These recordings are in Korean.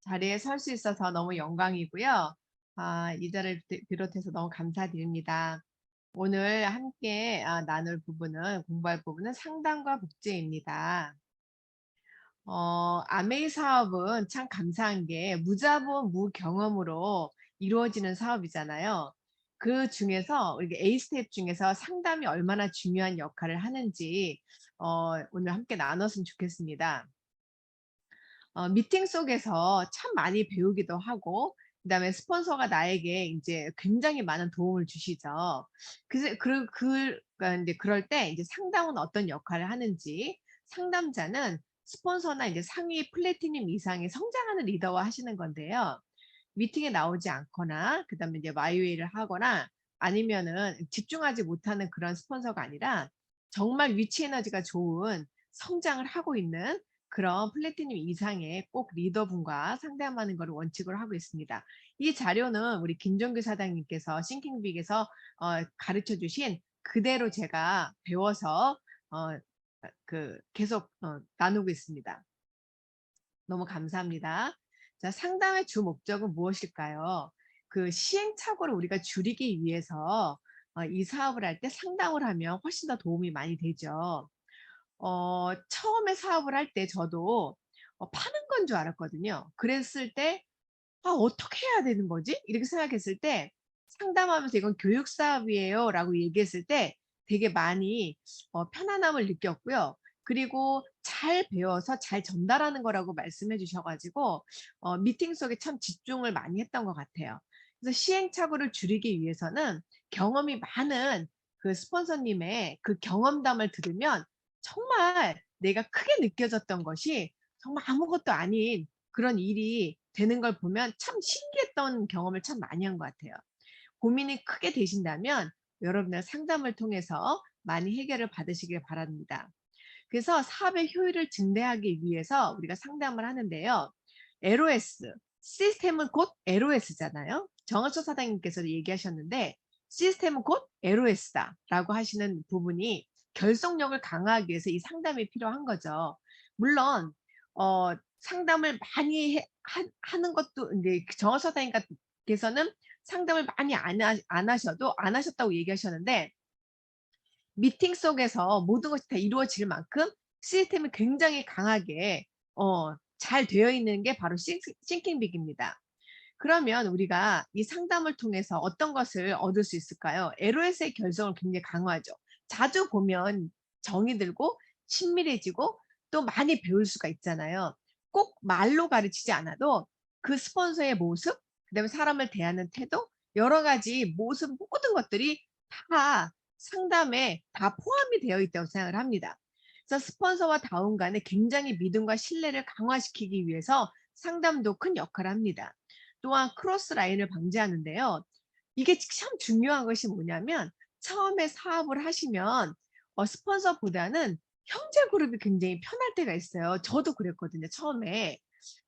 자리에 설 수 있어서 너무 영광이고요. 이 자리를 비롯해서 너무 감사드립니다. 오늘 함께 나눌 부분은 공부할 부분은 상담과 복지입니다. 아메이 사업은 참 감사한 게 무자본 무경험으로 이루어지는 사업이잖아요. 그 중에서 우리 A 스텝 중에서 상담이 얼마나 중요한 역할을 하는지 오늘 함께 나눴으면 좋겠습니다. 미팅 속에서 참 많이 배우기도 하고 그다음에 스폰서가 나에게 인제 굉장히 많은 도움을 주시죠. 그래서 그러니까 인제 그럴 때 이제 상담은 어떤 역할을 하는지 상담자는 스폰서나 이제 상위 플래티넘 이상의 성장하는 리더와 하시는 건데요. 미팅에 나오지 않거나 그다음에 이제 마이웨이를 하거나 아니면은 집중하지 못하는 그런 스폰서가 아니라 정말 위치 에너지가 좋은 성장을 하고 있는 그런 플래티넘 이상의 꼭 리더분과 상담하는 거를 원칙으로 하고 있습니다. 이 자료는 우리 김종규 사장님께서 싱킹빅에서 가르쳐 주신 그대로 제가 배워서 계속 나누고 있습니다. 너무 감사합니다. 자, 상담의 주 목적은 무엇일까요? 그 시행착오를 우리가 줄이기 위해서 이 사업을 할 때 상담을 하면 훨씬 더 도움이 많이 되죠. 처음에 사업을 할 때 저도 파는 건 줄 알았거든요. 그랬을 때 '아 어떻게 해야 되는 거지?' 이렇게 생각했을 때 상담하면서 "이건 교육 사업이에요."라고 얘기했을 때 되게 많이 편안함을 느꼈고요. 그리고 잘 배워서 잘 전달하는 거라고 말씀해 주셔 가지고 미팅 속에 참 집중을 많이 했던 것 같아요. 그래서 시행착오를 줄이기 위해서는 경험이 많은 그 스폰서님의 그 경험담을 들으면 정말 내가 크게 느껴졌던 것이 정말 아무것도 아닌 그런 일이 되는 걸 보면 참 신기했던 경험을 참 많이 한 것 같아요. 고민이 크게 되신다면 여러분의 상담을 통해서 많이 해결을 받으시길 바랍니다. 그래서 사업의 효율을 증대하기 위해서 우리가 상담을 하는데요. LOS, 시스템은 곧 LOS잖아요. 정은서 사장님께서도 얘기하셨는데 시스템은 곧 LOS다라고 하시는 부분이 결속력을 강화하기 위해서 이 상담이 필요한 거죠. 물론 상담을 많이 하는 것도 이제 정은서 사장님께서는 상담을 많이 안 하셔도 안 하셨다고 얘기하셨는데 미팅 속에서 모든 것이 다 이루어질 만큼 시스템이 굉장히 강하게 잘 되어 있는 게 바로 싱킹빅입니다. 그러면 우리가 이 상담을 통해서 어떤 것을 얻을 수 있을까요? LOS의 결성을 굉장히 강화하죠. 자주 보면 정이 들고 친밀해지고 또 많이 배울 수가 있잖아요. 꼭 말로 가르치지 않아도 그 스폰서의 모습, 그다음에 사람을 대하는 태도, 여러 가지 모습 모든 것들이 다 상담에 다 포함이 되어 있다고 생각을 합니다. 그래서 스폰서와 다운 간에 굉장히 믿음과 신뢰를 강화시키기 위해서 상담도 큰 역할을 합니다. 또한 크로스 라인을 방지하는데요. 이게 참 중요한 것이 뭐냐면 처음에 사업을 하시면 스폰서보다는 형제 그룹이 굉장히 편할 때가 있어요. 저도 그랬거든요, 처음에.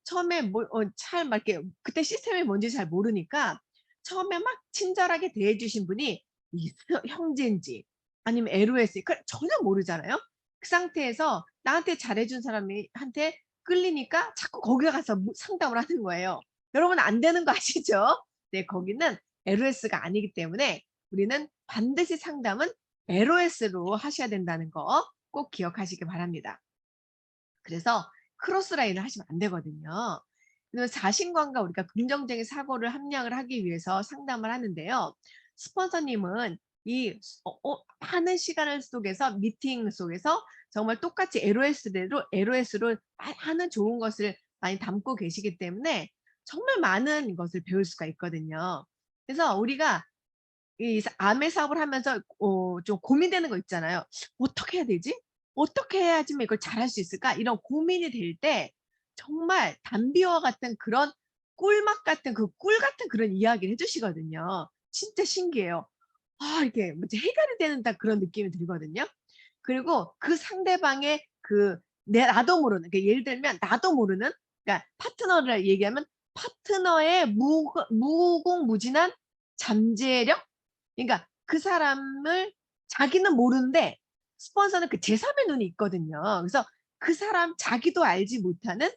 처음에 잘 막 이렇게 그때 시스템이 뭔지 잘 모르니까 처음에 막 친절하게 대해 주신 분이 이 형제인지 아니면 LOS 그 전혀 모르잖아요. 그 상태에서 나한테 잘해 준 사람이 한테 끌리니까 자꾸 거기 가서 상담을 하는 거예요. 여러분 안 되는 거 아시죠? 네, 거기는 LOS가 아니기 때문에 우리는 반드시 상담은 LOS로 하셔야 된다는 거 꼭 기억하시기 바랍니다. 그래서 크로스 라인을 하시면 안 되거든요. 그리고 자신감과 우리가 긍정적인 사고를 함량을 하기 위해서 상담을 하는데요. 스폰서님은 이 많은 시간을 속에서 미팅 속에서 정말 똑같이 LOS로 하는 좋은 것을 많이 담고 계시기 때문에 정말 많은 것을 배울 수가 있거든요. 그래서 우리가 이 암의 사업을 하면서 좀 고민되는 거 있잖아요. '어떻게 해야 되지? 어떻게 해야지만 이걸 잘할 수 있을까?' 이런 고민이 될 때 정말 담비와 같은 그런 꿀맛 같은 그 꿀 같은 그런 이야기를 해 주시거든요. 진짜 신기해요. 이게 뭐지 해결이 되는 딱 그런 느낌이 들거든요. 그리고 그 상대방의 나도 모르는 예를 들면 나도 모르는 그러니까 파트너를 얘기하면 파트너의 무궁무진한 잠재력? 그러니까 그 사람을 자기는 모르는데 스폰서는 그 제3의 눈이 있거든요. 그래서 그 사람 자기도 알지 못하는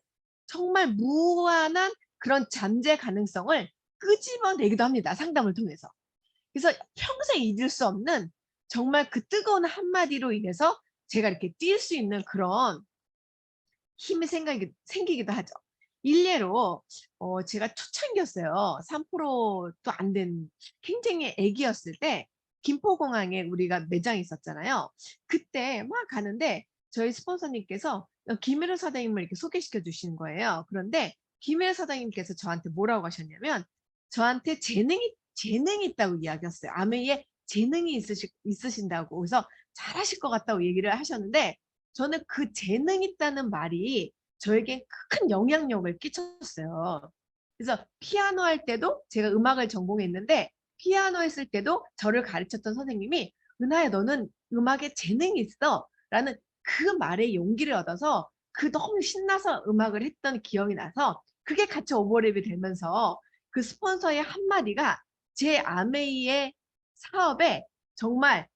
정말 무한한 그런 잠재 가능성을 끄집어내기도 합니다. 상담을 통해서. 그래서 평생 잊을 수 없는 정말 그 뜨거운 한마디로 인해서 제가 이렇게 뛸 수 있는 그런 힘이 생기기도 하죠. 일례로 제가 초창기였어요. 3%도 안 된 굉장히 애기였을 때 김포공항에 우리가 매장이 있었잖아요. 그때 막 가는데 저희 스폰서님께서 김혜로 사장님을 이렇게 소개시켜 주시는 거예요. 그런데 김혜로 사장님께서 저한테 뭐라고 하셨냐면 저한테 재능이 있다고 이야기했어요. 아메이에 재능이 있으신다고. 그래서 잘하실 것 같다고 얘기를 하셨는데 저는 그 재능 있다는 말이 저에게 큰 영향력을 끼쳤어요. 그래서 피아노 할 때도 제가 음악을 전공했는데 피아노 했을 때도 저를 가르쳤던 선생님이 은하야 너는 음악에 재능이 있어 라는 그 말에 용기를 얻어서 그 너무 신나서 음악을 했던 기억이 나서 그게 같이 오버랩이 되면서 그 스폰서의 한마디가 제 아메이의 사업에 정말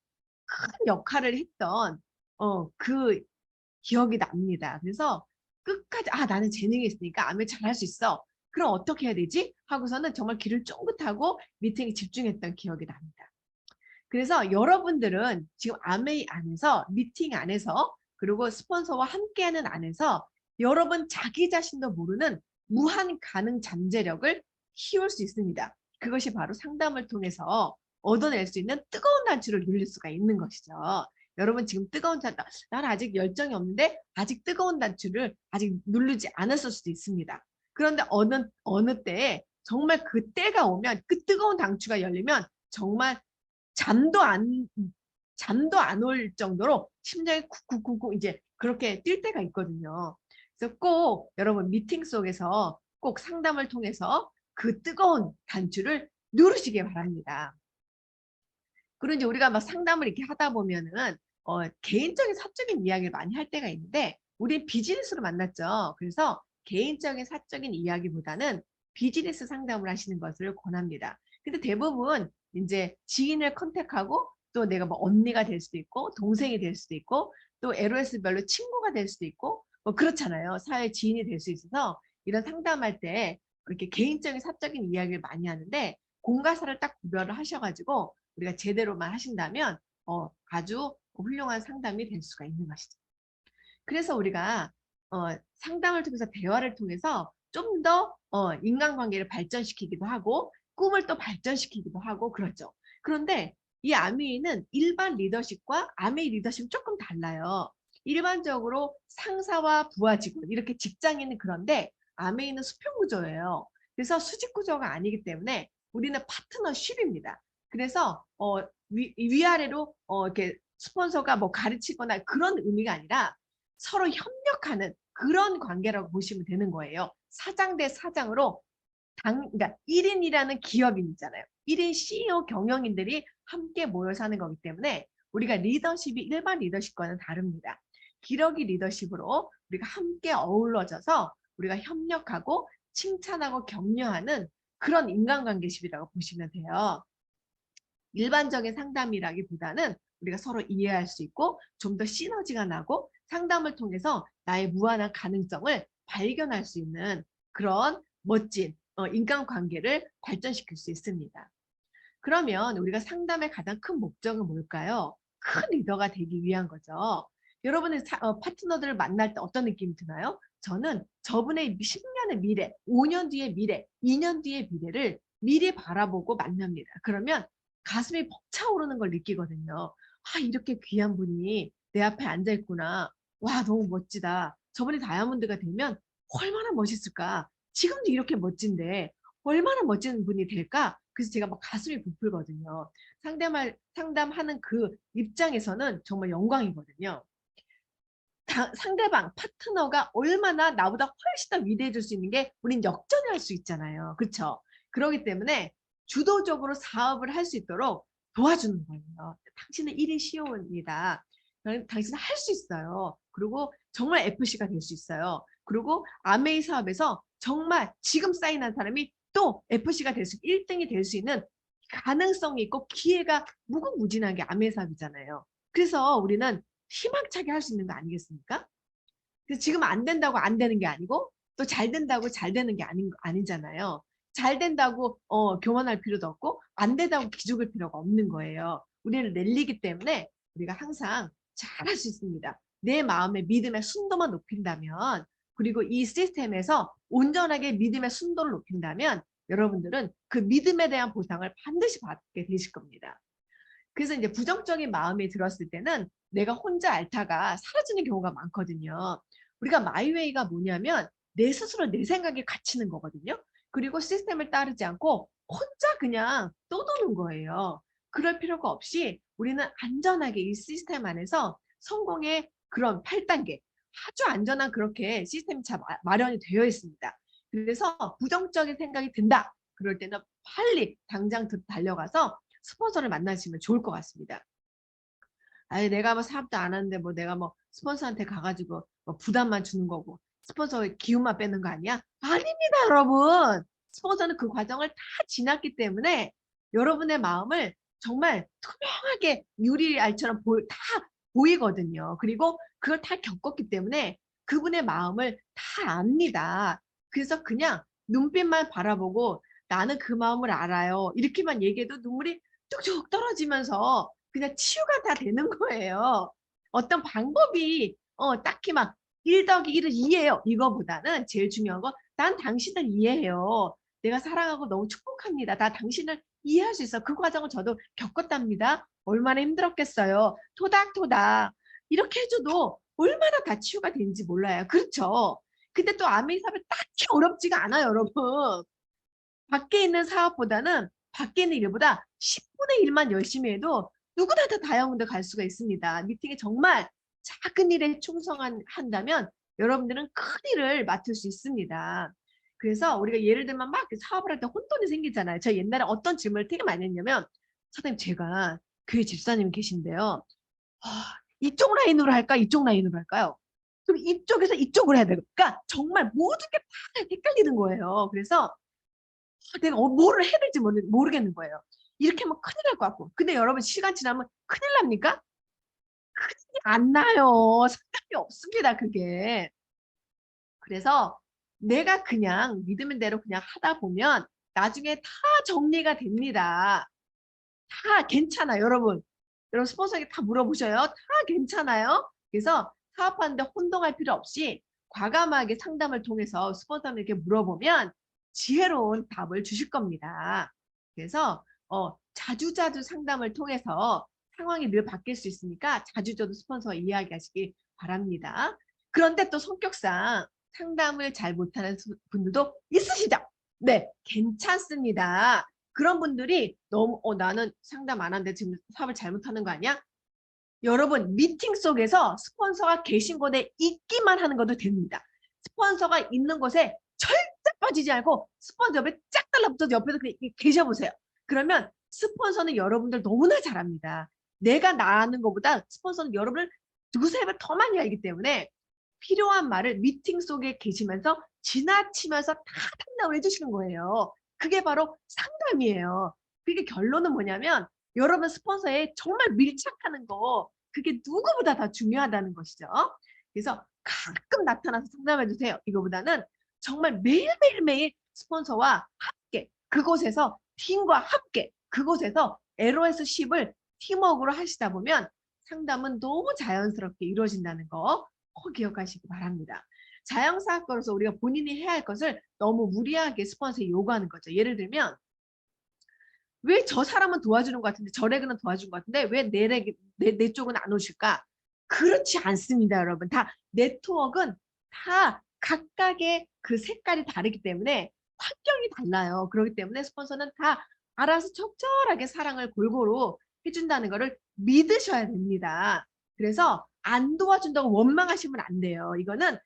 큰 역할을 했던 그 기억이 납니다. 그래서 끝까지 '아 나는 재능이 있으니까 아메 잘할 수 있어. 그럼 어떻게 해야 되지?' 하고서는 정말 귀를 쫑긋하고 미팅에 집중했던 기억이 납니다. 그래서 여러분들은 지금 아메이 안에서 미팅 안에서 그리고 스폰서와 함께하는 안에서 여러분 자기 자신도 모르는 무한 가능 잠재력을 키울 수 있습니다. 그것이 바로 상담을 통해서 얻어낼 수 있는 뜨거운 단추를 누릴 수가 있는 것이죠. 여러분 지금 뜨거운 단추, 나는 아직 열정이 없는데 아직 뜨거운 단추를 아직 누르지 않았을 수도 있습니다. 그런데 어느 때에 정말 그 때가 오면 그 뜨거운 단추가 열리면 정말 잠도 안 잠도 안 올 정도로 심장이 쿡쿡쿡쿡 이제 그렇게 뛸 때가 있거든요. 그래서 꼭 여러분 미팅 속에서 꼭 상담을 통해서 그 뜨거운 단추를 누르시기 바랍니다. 그리고 이제 우리가 막 상담을 이렇게 하다 보면은 개인적인 사적인 이야기를 많이 할 때가 있는데 우린 비즈니스로 만났죠. 그래서 개인적인 사적인 이야기보다는 비즈니스 상담을 하시는 것을 권합니다. 근데 대부분 이제 지인을 컨택하고 또 내가 뭐 언니가 될 수도 있고 동생이 될 수도 있고 또 LOS별로 친구가 될 수도 있고 뭐 그렇잖아요. 사회 지인이 될 수 있어서 이런 상담할 때 이렇게 개인적인 사적인 이야기를 많이 하는데 공과사를 딱 구별을 하셔가지고 우리가 제대로만 하신다면 아주 훌륭한 상담이 될 수가 있는 것이죠. 그래서 우리가 상담을 통해서 대화를 통해서 좀 더 인간관계를 발전시키기도 하고 꿈을 또 발전시키기도 하고 그렇죠. 그런데 이 아메이는 일반 리더십과 아메이 리더십은 조금 달라요. 일반적으로 상사와 부하 직원 이렇게 직장인은 그런데 아메이는 수평구조예요. 그래서 수직구조가 아니기 때문에 우리는 파트너십입니다. 그래서 위아래로 이렇게 스폰서가 뭐 가르치거나 그런 의미가 아니라 서로 협력하는 그런 관계라고 보시면 되는 거예요. 사장 대 사장으로 그러니까 1인이라는 기업인 있잖아요. 1인 CEO 경영인들이 함께 모여서 하는 거기 때문에 우리가 리더십이 일반 리더십과는 다릅니다. 기러기 리더십으로 우리가 함께 어우러져서 우리가 협력하고 칭찬하고 격려하는 그런 인간관계십이라고 보시면 돼요. 일반적인 상담이라기보다는 우리가 서로 이해할 수 있고 좀 더 시너지가 나고 상담을 통해서 나의 무한한 가능성을 발견할 수 있는 그런 멋진 인간관계를 발전시킬 수 있습니다. 그러면 우리가 상담의 가장 큰 목적은 뭘까요? 큰 리더가 되기 위한 거죠. 여러분의 파트너들을 만날 때 어떤 느낌이 드나요? 저는 저분의 10년의 미래, 5년 뒤의 미래, 2년 뒤의 미래를 미리 바라보고 만납니다. 그러면 가슴이 벅차오르는 걸 느끼거든요. 아, 이렇게 귀한 분이 내 앞에 앉아있구나. 와, 너무 멋지다. 저분이 다이아몬드가 되면 얼마나 멋있을까? 지금도 이렇게 멋진데 얼마나 멋진 분이 될까? 그래서 제가 막 가슴이 부풀거든요. 상담하는 그 입장에서는 정말 영광이거든요. 상대방, 파트너가 얼마나 나보다 훨씬 더 위대해질 수 있는 게 우린 역전할 수 있잖아요. 그렇죠? 그렇기 때문에 주도적으로 사업을 할 수 있도록 도와주는 거예요. 당신은 1인 CEO입니다. 당신은 할 수 있어요. 그리고 정말 FC가 될 수 있어요. 그리고 아메이 사업에서 정말 지금 사인한 사람이 또 FC가 될 수, 1등이 될 수 있는 가능성이 있고 기회가 무궁무진한 게 아메이 사업이잖아요. 그래서 우리는 희망차게 할 수 있는 거 아니겠습니까? 그래서 지금 안 된다고 안 되는 게 아니고 또 잘 된다고 잘 되는 게 아니잖아요. 잘 된다고 교만할 필요도 없고 안 된다고 기죽을 필요가 없는 거예요. 우리는 랠리기 때문에 우리가 항상 잘할 수 있습니다. 내 마음의 믿음의 순도만 높인다면, 그리고 이 시스템에서 온전하게 믿음의 순도를 높인다면 여러분들은 그 믿음에 대한 보상을 반드시 받게 되실 겁니다. 그래서 이제 부정적인 마음이 들었을 때는 내가 혼자 앓다가 사라지는 경우가 많거든요. 우리가 마이웨이가 뭐냐면 내 스스로 내 생각에 갇히는 거거든요. 그리고 시스템을 따르지 않고 혼자 그냥 떠도는 거예요. 그럴 필요가 없이 우리는 안전하게 이 시스템 안에서 성공의 그런 8단계, 아주 안전한 그렇게 시스템이 잘 마련이 되어 있습니다. 그래서 부정적인 생각이 든다. 그럴 때는 빨리 당장 달려가서 스폰서를 만나시면 좋을 것 같습니다. 아니, 내가 뭐 사업도 안 하는데 뭐 내가 뭐 스폰서한테 가가지고 뭐 부담만 주는 거고 스폰서의 기운만 빼는 거 아니야? 아닙니다, 여러분. 스폰서는 그 과정을 다 지났기 때문에 여러분의 마음을 정말 투명하게 유리알처럼 다 보이거든요. 그리고 그걸 다 겪었기 때문에 그분의 마음을 다 압니다. 그래서 그냥 눈빛만 바라보고 나는 그 마음을 알아요. 이렇게만 얘기해도 눈물이 뚝뚝 떨어지면서 그냥 치유가 다 되는 거예요. 어떤 방법이 딱히 막 1 더하기 1은 2예요. 이거보다는 제일 중요한 건 난 당신을 이해해요. 내가 사랑하고 너무 축복합니다. 나 당신을 이해할 수 있어. 그 과정을 저도 겪었답니다. 얼마나 힘들었겠어요. 토닥토닥. 이렇게 해줘도 얼마나 다 치유가 되는지 몰라요. 그렇죠? 근데 또 아메이 사업이 딱히 어렵지가 않아요, 여러분. 밖에 있는 사업보다는 밖에 있는 일보다 10분의 1만 열심히 해도 누구나 다 다양한 데 갈 수가 있습니다. 미팅에 정말 작은 일에 충성한다면 여러분들은 큰 일을 맡을 수 있습니다. 그래서 우리가 예를 들면 막 사업을 할 때 혼돈이 생기잖아요. 저 옛날에 어떤 질문을 되게 많이 했냐면, 선생님 제가 교회 집사님 계신데요. 이쪽 라인으로 할까? 이쪽 라인으로 할까요? 그럼 이쪽에서 이쪽으로 해야 돼요. 그러니까 정말 모든 게 다 헷갈리는 거예요. 그래서 내가 뭐를 해야 될지 모르겠는 거예요. 이렇게 하면 큰일 날 것 같고. 근데 여러분 시간 지나면 큰일 납니까? 큰일이 안 나요. 상관이 없습니다, 그게. 그래서 내가 그냥 믿으는 대로 그냥 하다 보면 나중에 다 정리가 됩니다. 다 괜찮아요, 여러분. 여러분 스폰서에게 다 물어보셔요. 다 괜찮아요. 그래서 사업하는데 혼동할 필요 없이 과감하게 상담을 통해서 스폰서에게 물어보면 지혜로운 답을 주실 겁니다. 그래서 자주자주 상담을 통해서 상황이 늘 바뀔 수 있으니까 자주자주 스폰서와 이야기하시기 바랍니다. 그런데 또 성격상 상담을 잘 못하는 분들도 있으시죠? 네, 괜찮습니다. 그런 분들이 너무 나는 상담 안 하는데 지금 사업을 잘못하는 거 아니야? 여러분 미팅 속에서 스폰서가 계신 곳에 있기만 하는 것도 됩니다. 스폰서가 있는 곳에 절대 빠지지 않고 스폰서 옆에 쫙 달라붙어서 옆에서 그냥 계셔보세요. 그러면 스폰서는 여러분들 너무나 잘합니다. 내가 나는 것보다 스폰서는 여러분을 두세 배 더 많이 알기 때문에 필요한 말을 미팅 속에 계시면서 지나치면서 다 상담을 해주시는 거예요. 그게 바로 상담이에요. 그게 결론은 뭐냐면 여러분 스폰서에 정말 밀착하는 거, 그게 누구보다 다 중요하다는 것이죠. 그래서 가끔 나타나서 상담해 주세요. 이거보다는 정말 매일매일 스폰서와 함께 그곳에서 팀과 함께 그곳에서 LOS10을 팀워크로 하시다 보면 상담은 너무 자연스럽게 이루어진다는 거 꼭 기억하시기 바랍니다. 자영사업가로서 우리가 본인이 해야 할 것을 너무 무리하게 스폰서에 요구하는 거죠. 예를 들면 왜 저 사람은 도와주는 것 같은데 저에게는 도와준 것 같은데 왜 내 쪽은 안 오실까? 그렇지 않습니다, 여러분. 다 네트워크는 다 각각의 그 색깔이 다르기 때문에 환경이 달라요. 그렇기 때문에 스폰서는 다 알아서 적절하게 사랑을 골고루 해준다는 것을 믿으셔야 됩니다. 그래서 안 도와준다고 원망하시면 안 돼요. 이거는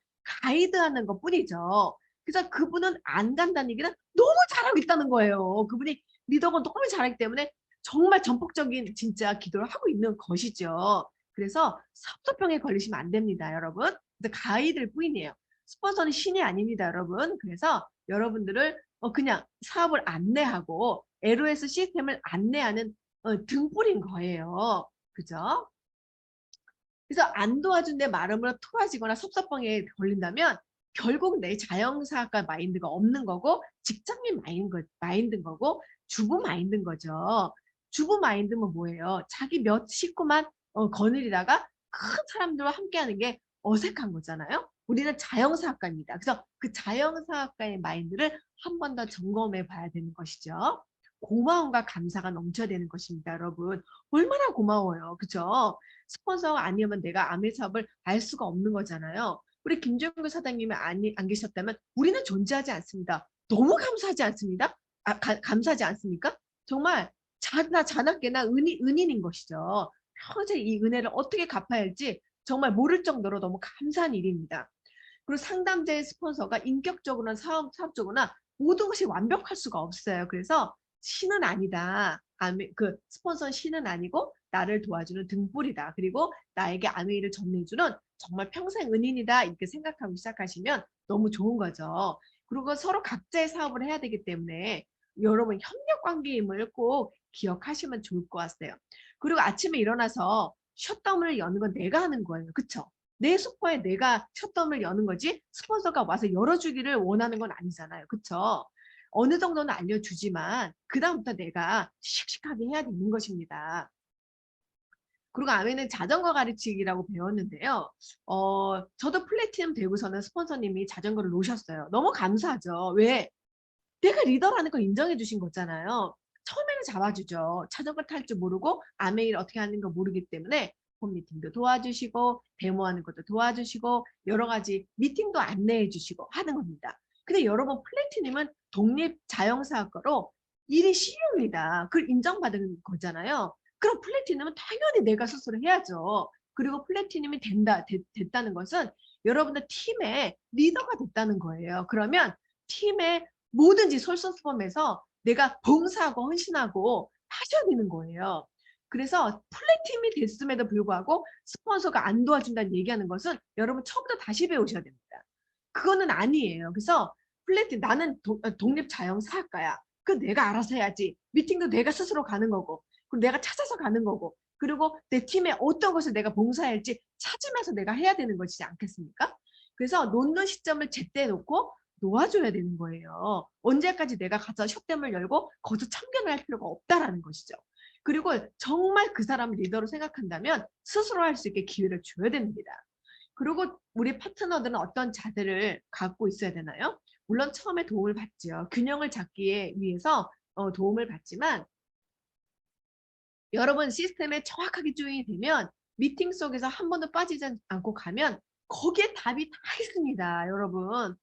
가이드하는 것 뿐이죠. 그래서 그분은 안 간다는 얘기는 너무 잘하고 있다는 거예요. 그분이 리더가 너무 잘하기 때문에 정말 전폭적인 진짜 기도를 하고 있는 것이죠. 그래서 섭섭병에 걸리시면 안 됩니다, 여러분. 근데 가이드일 뿐이에요. 스폰서는 신이 아닙니다, 여러분. 그래서 여러분들을 그냥 사업을 안내하고 LOS 시스템을 안내하는 등불인 거예요. 그죠? 그래서 안 도와준 내 마음으로 토라지거나 섭섭병에 걸린다면 결국 내 자영사학과 마인드가 없는 거고 직장인 마인드인 거고 주부 마인드인 거죠. 주부 마인드면 뭐예요? 자기 몇 식구만 거느리다가 큰 사람들과 함께하는 게 어색한 거잖아요. 우리는 자영사학과입니다. 그래서 그 자영사학과의 마인드를 한 번 더 점검해 봐야 되는 것이죠. 고마움과 감사가 넘쳐야 되는 것입니다, 여러분. 얼마나 고마워요. 그죠? 스폰서가 아니면 내가 아메 사업을 알 수가 없는 거잖아요. 우리 김종규 사장님이 안 계셨다면 우리는 존재하지 않습니다. 너무 감사하지 않습니다? 감사하지 않습니까? 정말 자나깨나 은인인 것이죠. 평생 이 은혜를 어떻게 갚아야 할지 정말 모를 정도로 너무 감사한 일입니다. 그리고 상담자의 스폰서가 인격적으로나 사업적으로나 모든 것이 완벽할 수가 없어요. 그래서 신은 아니다. 그 스폰서는 신은 아니고 나를 도와주는 등불이다. 그리고 나에게 아메이를 전해주는 정말 평생 은인이다. 이렇게 생각하고 시작하시면 너무 좋은 거죠. 그리고 서로 각자의 사업을 해야 되기 때문에 여러분 협력 관계임을 꼭 기억하시면 좋을 것 같아요. 그리고 아침에 일어나서 셧다운을 여는 건 내가 하는 거예요. 그쵸? 내 숙소에 내가 셧다운을 여는 거지 스폰서가 와서 열어주기를 원하는 건 아니잖아요. 그쵸? 어느 정도는 알려주지만 그 다음부터 내가 씩씩하게 해야 되는 것입니다. 그리고 아메는 자전거 가르치기라고 배웠는데요. 저도 플래티넘 되고서는 스폰서님이 자전거를 놓으셨어요. 너무 감사하죠. 왜? 내가 리더라는 걸 인정해 주신 거잖아요. 처음에는 잡아주죠. 자전거 탈 줄 모르고 아메이를 어떻게 하는 거 모르기 때문에 홈미팅도 도와주시고 데모하는 것도 도와주시고 여러 가지 미팅도 안내해 주시고 하는 겁니다. 근데 여러분 플래티넘은 독립 자영사학과로 일이 쉬웁니다. 그걸 인정받은 거잖아요. 그럼 플래티넘은 당연히 내가 스스로 해야죠. 그리고 플래티넘이 됐다는 것은 여러분들 팀의 리더가 됐다는 거예요. 그러면 팀의 뭐든지 솔선수범해서 내가 봉사하고 헌신하고 하셔야 되는 거예요. 그래서 플래티넘이 됐음에도 불구하고 스폰서가 안 도와준다는 얘기하는 것은 여러분 처음부터 다시 배우셔야 됩니다. 그거는 아니에요. 그래서 나는 독립 자영사학과야. 그 내가 알아서 해야지. 미팅도 내가 스스로 가는 거고 그리고 내가 찾아서 가는 거고 그리고 내 팀에 어떤 것을 내가 봉사해야 할지 찾으면서 내가 해야 되는 것이지 않겠습니까? 그래서 놓는 시점을 제때 놓고 놓아줘야 되는 거예요. 언제까지 내가 가서 숍댐을 열고 거기서 참견을 할 필요가 없다라는 것이죠. 그리고 정말 그 사람을 리더로 생각한다면 스스로 할 수 있게 기회를 줘야 됩니다. 그리고 우리 파트너들은 어떤 자세를 갖고 있어야 되나요? 물론 처음에 도움을 받죠. 균형을 잡기 위해서 도움을 받지만 여러분 시스템에 정확하게 조인이 되면 미팅 속에서 한 번도 빠지지 않고 가면 거기에 답이 다 있습니다. 여러분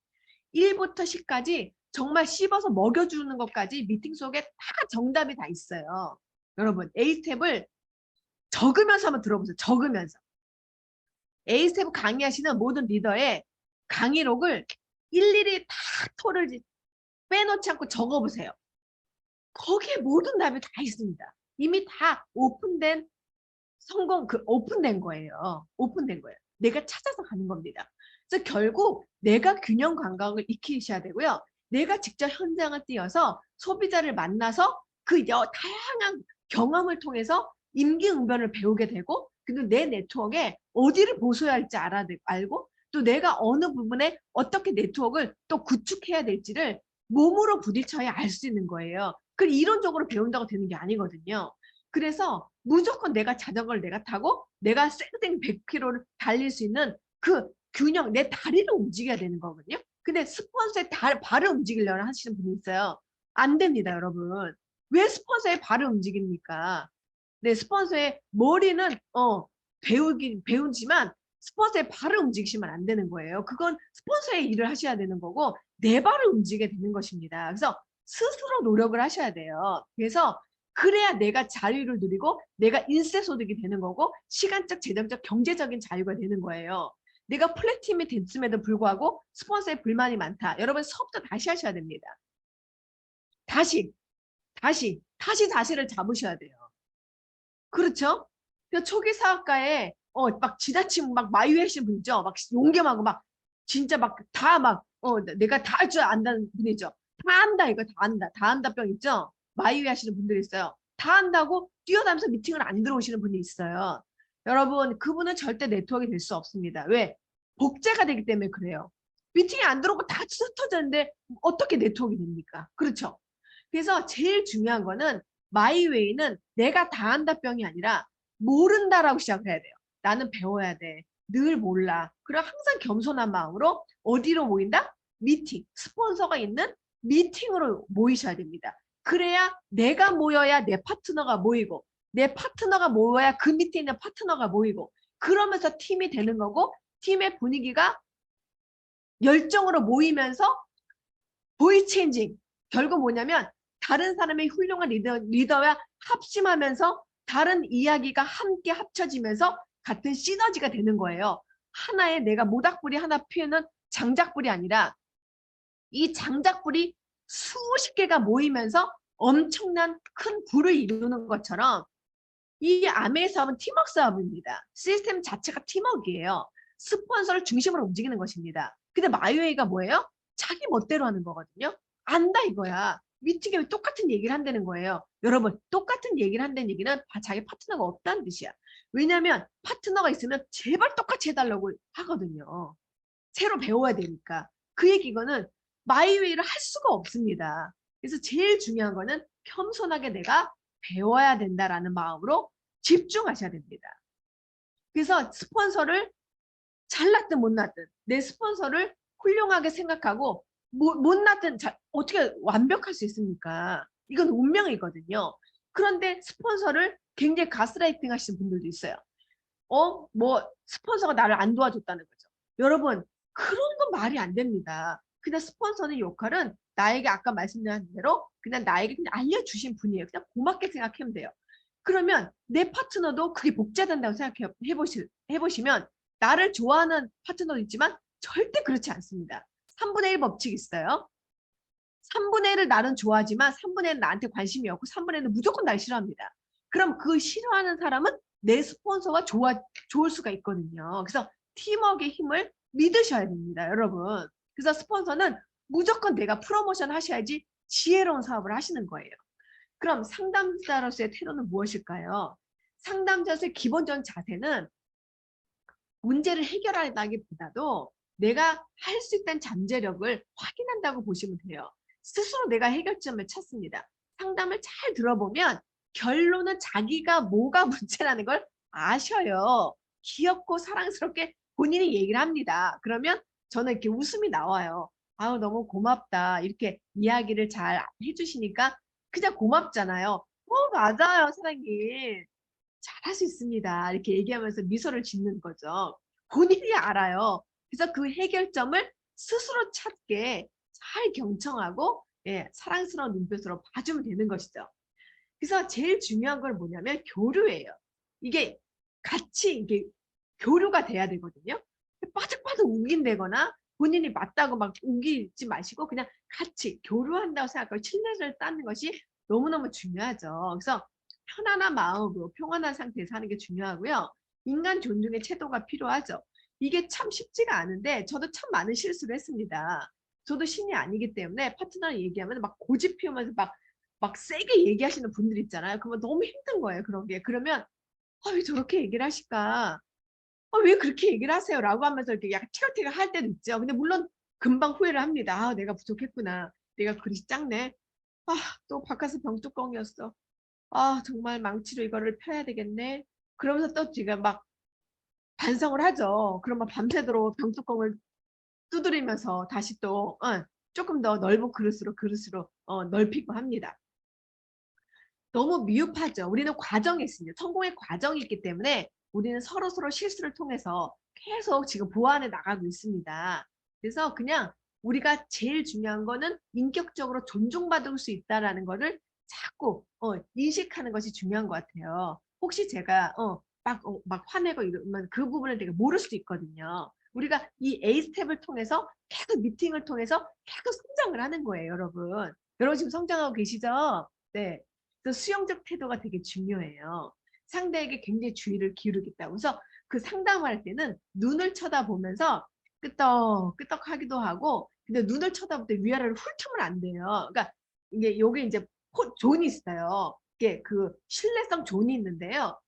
1부터 10까지 정말 씹어서 먹여주는 것까지 미팅 속에 다 정답이 다 있어요. 여러분 A스텝을 적으면서 한번 들어보세요. 적으면서. A스텝 강의하시는 모든 리더의 강의록을 일일이 다 토를 빼놓지 않고 적어보세요. 거기에 모든 답이 다 있습니다. 이미 다 오픈된 오픈된 거예요. 오픈된 거예요. 내가 찾아서 가는 겁니다. 그래서 결국 내가 균형 감각을 익히셔야 되고요. 내가 직접 현장을 뛰어서 소비자를 만나서 그 다양한 경험을 통해서 임기응변을 배우게 되고 그리고 내 네트워크에 어디를 보소해야 할지 알고 또 내가 어느 부분에 어떻게 네트워크를 또 구축해야 될지를 몸으로 부딪혀야 알 수 있는 거예요. 그걸 이론적으로 배운다고 되는 게 아니거든요. 그래서 무조건 내가 자전거를 내가 타고 내가 쌩쌩 100km를 달릴 수 있는 그 균형, 내 다리를 움직여야 되는 거거든요. 근데 스폰서의 발을 움직이려고 하시는 분이 있어요. 안 됩니다, 여러분. 왜 스폰서의 발을 움직입니까? 네, 스폰서의 머리는 배우지만 스폰서의 발을 움직이시면 안 되는 거예요. 그건 스폰서의 일을 하셔야 되는 거고 내 발을 움직이게 되는 것입니다. 그래서 스스로 노력을 하셔야 돼요. 그래서 그래야 내가 자유를 누리고 내가 인세소득이 되는 거고 시간적, 재정적, 경제적인 자유가 되는 거예요. 내가 플래티넘이 됐음에도 불구하고 스폰서에 불만이 많다. 여러분 수업도 다시 하셔야 됩니다. 다시 자세를 잡으셔야 돼요. 그렇죠? 초기 사업가에 막 지나치고 막 마유하시는 분 있죠? 막 용감하고 막 진짜 막 다 막 내가 다 할 줄 안다는 분이죠. 다 안다 이거 다 안다. 다 안다 병 있죠? 마유하시는 분들이 있어요. 다 안다고 뛰어다니면서 미팅을 안 들어오시는 분이 있어요. 여러분 그분은 절대 네트워크가 될 수 없습니다. 왜? 복제가 되기 때문에 그래요. 미팅에 안 들어오고 다 흩어졌는데 어떻게 네트워크가 됩니까? 그렇죠? 그래서 제일 중요한 거는 마이웨이는 내가 다 한다병이 아니라 모른다라고 시작을 해야 돼요. 나는 배워야 돼. 늘 몰라. 그럼 항상 겸손한 마음으로 어디로 모인다? 미팅. 스폰서가 있는 미팅으로 모이셔야 됩니다. 그래야 내가 모여야 내 파트너가 모이고 내 파트너가 모여야 그 밑에 있는 파트너가 모이고 그러면서 팀이 되는 거고 팀의 분위기가 열정으로 모이면서 보이 체인징. 결국 뭐냐면 다른 사람의 훌륭한 리더와 합심하면서 다른 이야기가 함께 합쳐지면서 같은 시너지가 되는 거예요. 하나의 내가 모닥불이 하나 피우는 장작불이 아니라 이 장작불이 수십 개가 모이면서 엄청난 큰 불을 이루는 것처럼 이 아메이 사업은 팀워크 사업입니다. 시스템 자체가 팀워크예요. 스폰서를 중심으로 움직이는 것입니다. 근데 마이웨이가 뭐예요? 자기 멋대로 하는 거거든요. 안다 이거야. 미팅에 똑같은 얘기를 한다는 거예요. 여러분 똑같은 얘기를 한다는 얘기는 자기 파트너가 없다는 뜻이야. 왜냐하면 파트너가 있으면 제발 똑같이 해달라고 하거든요. 새로 배워야 되니까. 그 얘기는 마이웨이를 할 수가 없습니다. 그래서 제일 중요한 거는 겸손하게 내가 배워야 된다라는 마음으로 집중하셔야 됩니다. 그래서 스폰서를 잘났든 못났든 내 스폰서를 훌륭하게 생각하고 못났든 어떻게 완벽할 수 있습니까? 이건 운명이거든요. 그런데 스폰서를 굉장히 가스라이팅 하시는 분들도 있어요. 뭐 스폰서가 나를 안 도와줬다는 거죠. 여러분 그런 건 말이 안 됩니다. 그냥 스폰서의 역할은 나에게 아까 말씀드린 대로 그냥 나에게 그냥 알려주신 분이에요. 그냥 고맙게 생각하면 돼요. 그러면 내 파트너도 그게 복제된다고 해보시면 나를 좋아하는 파트너도 있지만 절대 그렇지 않습니다. 3분의 1 법칙이 있어요. 3분의 1을 나는 좋아하지만 3분의 1은 나한테 관심이 없고 3분의 1은 무조건 날 싫어합니다. 그럼 그 싫어하는 사람은 내 스폰서가 좋을 수가 있거든요. 그래서 팀워크의 힘을 믿으셔야 됩니다, 여러분. 그래서 스폰서는 무조건 내가 프로모션 하셔야지 지혜로운 사업을 하시는 거예요. 그럼 상담자로서의 태도는 무엇일까요? 상담자로서의 기본적인 자세는 문제를 해결하다기보다도 내가 할 수 있다는 잠재력을 확인한다고 보시면 돼요. 스스로 내가 해결점을 찾습니다. 상담을 잘 들어보면 결론은 자기가 뭐가 문제라는 걸 아셔요. 귀엽고 사랑스럽게 본인이 얘기를 합니다. 그러면 저는 이렇게 웃음이 나와요. 아유 너무 고맙다. 이렇게 이야기를 잘 해주시니까 그냥 고맙잖아요. 맞아요 사장님. 잘할 수 있습니다. 이렇게 얘기하면서 미소를 짓는 거죠. 본인이 알아요. 그래서 그 해결점을 스스로 찾게 잘 경청하고 사랑스러운 눈빛으로 봐주면 되는 것이죠. 그래서 제일 중요한 건 뭐냐면 교류예요. 이게 같이 이게 교류가 돼야 되거든요. 빠득빠득 우긴다거나 본인이 맞다고 막 우기지 마시고 그냥 같이 교류한다고 생각하고 신뢰를 쌓는 것이 너무너무 중요하죠. 그래서 편안한 마음으로 평안한 상태에서 하는 게 중요하고요. 인간 존중의 태도가 필요하죠. 이게 참 쉽지가 않은데 저도 참 많은 실수를 했습니다. 저도 신이 아니기 때문에 파트너랑 얘기하면 막 고집 피우면서 막 세게 얘기하시는 분들 있잖아요. 그러면 너무 힘든 거예요. 그런 게. 그러면 왜 저렇게 얘기를 하실까? 왜 그렇게 얘기를 하세요? 라고 하면서 이렇게 약간 티격태격 할 때도 있죠. 근데 물론 금방 후회를 합니다. 내가 부족했구나. 내가 그릇이 작네. 또 바카스 병뚜껑이었어. 정말 망치로 이거를 펴야 되겠네. 그러면서 또 지금 막 반성을 하죠. 그러면 밤새도록 병뚜껑을 두드리면서 다시 또 조금 더 넓은 그릇으로 넓히고 합니다. 너무 미흡하죠. 우리는 과정이 있습니다. 성공의 과정이 있기 때문에 우리는 서로 실수를 통해서 계속 지금 보완해 나가고 있습니다. 그래서 그냥 우리가 제일 중요한 거는 인격적으로 존중받을 수 있다는 거를 자꾸 인식하는 것이 중요한 것 같아요. 혹시 제가 막 화내고 이러면 그 부분을 되게 모를 수도 있거든요. 우리가 이 A 스텝을 통해서 계속 미팅을 통해서 계속 성장을 하는 거예요, 여러분. 여러분 지금 성장하고 계시죠? 네. 그래서 수용적 태도가 되게 중요해요. 상대에게 굉장히 주의를 기울이겠다. 그래서 그 상담할 때는 눈을 쳐다보면서 끄떡끄떡 하기도 하고 근데 눈을 쳐다볼 때 위아래를 훑으면 안 돼요. 그러니까 이게 요게 이제 존이 있어요. 이게 그 신뢰성 존이 있는데요.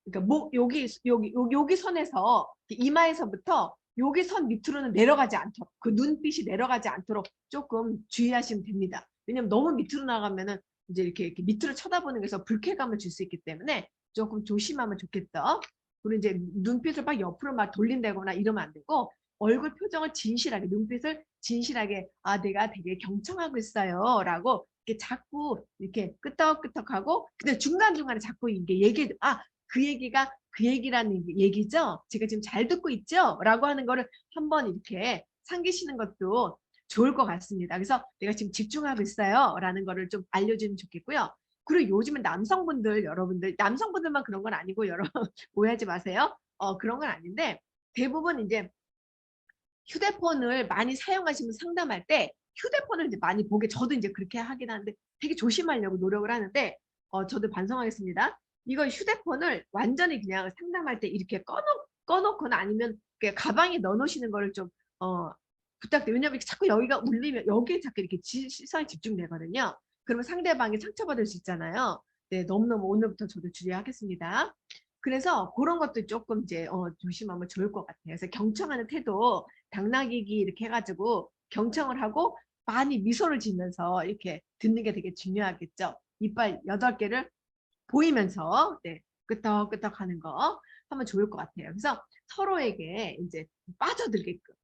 그러니까 여기 선에서 이마에서부터 여기 선 밑으로는 내려가지 않도록, 그 눈빛이 내려가지 않도록 조금 주의하시면 됩니다. 왜냐면 너무 밑으로 나가면은 이제 이렇게 밑으로 쳐다보는 게서 불쾌감을 줄 수 있기 때문에 조금 조심하면 좋겠죠. 그리고 이제 눈빛을 막 옆으로 막 돌린다거나 이러면 안 되고, 얼굴 표정을 진실하게, 눈빛을 진실하게, 아, 내가 되게 경청하고 있어요. 라고 이렇게 자꾸 이렇게 끄덕끄덕하고, 근데 중간중간에 자꾸 이게 그 얘기가 그 얘기라는 얘기죠. 제가 지금 잘 듣고 있죠? 라고 하는 거를 한번 이렇게 상기시는 것도 좋을 것 같습니다. 그래서 내가 지금 집중하고 있어요. 라는 거를 좀 알려주면 좋겠고요. 그리고 요즘은 남성분들, 여러분들, 남성분들만 그런 건 아니고, 여러분, 오해하지 마세요. 그런 건 아닌데, 대부분 이제 휴대폰을 많이 사용하시면 상담할 때 휴대폰을 이제 많이 보게, 저도 이제 그렇게 하긴 하는데 되게 조심하려고 노력을 하는데, 저도 반성하겠습니다. 이거 휴대폰을 완전히 그냥 상담할 때 이렇게 꺼놓거나 아니면 가방에 넣어놓으시는 거를 좀 부탁드려요. 왜냐면 자꾸 여기가 울리면 여기에 자꾸 이렇게 시선이 집중되거든요. 그러면 상대방이 상처받을 수 있잖아요. 네, 너무너무 오늘부터 저도 주의하겠습니다. 그래서 그런 것도 조금 이제 조심하면 좋을 것 같아요. 그래서 경청하는 태도, 당나귀기 이렇게 해가지고 경청을 하고 많이 미소를 지면서 이렇게 듣는 게 되게 중요하겠죠. 이빨 8개를 보이면서, 네, 끄덕끄덕 하는 거 하면 좋을 것 같아요. 그래서 서로에게 이제 빠져들게끔,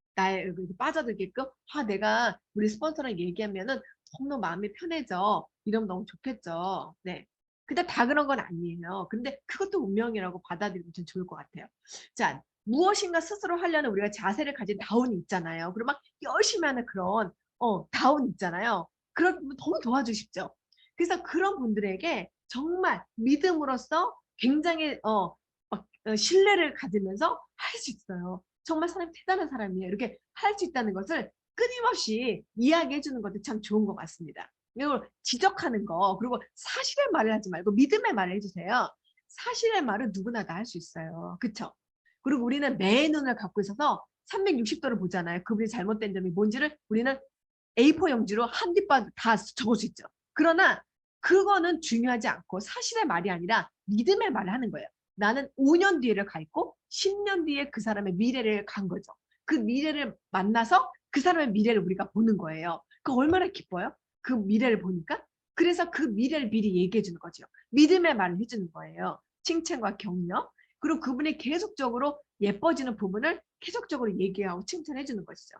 빠져들게끔, 내가 우리 스폰서랑 얘기하면은 너무 마음이 편해져. 이러면 너무 좋겠죠. 네. 근데 다 그런 건 아니에요. 근데 그것도 운명이라고 받아들이면 좀 좋을 것 같아요. 자, 무엇인가 스스로 하려는 우리가 자세를 가진 다운이 있잖아요. 그리고 막 열심히 하는 그런 다운 있잖아요. 그러면 너무 도와주십시오. 그래서 그런 분들에게 정말 믿음으로써 굉장히 신뢰를 가지면서 할 수 있어요. 정말 사람이 대단한 사람이에요. 이렇게 할 수 있다는 것을 끊임없이 이야기해 주는 것도 참 좋은 것 같습니다. 이걸 지적하는 거, 그리고 사실의 말을 하지 말고 믿음의 말을 해주세요. 사실의 말은 누구나 다 할 수 있어요. 그쵸? 그리고 우리는 내 눈을 갖고 있어서 360도를 보잖아요. 그분이 잘못된 점이 뭔지를 우리는 A4 용지로 한뒷바 다 적을 수 있죠. 그러나 그거는 중요하지 않고 사실의 말이 아니라 믿음의 말을 하는 거예요. 나는 5년 뒤에를 가 있고 10년 뒤에 그 사람의 미래를 간 거죠. 그 미래를 만나서 그 사람의 미래를 우리가 보는 거예요. 그 얼마나 기뻐요? 그 미래를 보니까. 그래서 그 미래를 미리 얘기해 주는 거죠. 믿음의 말을 해주는 거예요. 칭찬과 격려. 그리고 그분이 계속적으로 예뻐지는 부분을 계속적으로 얘기하고 칭찬해 주는 것이죠.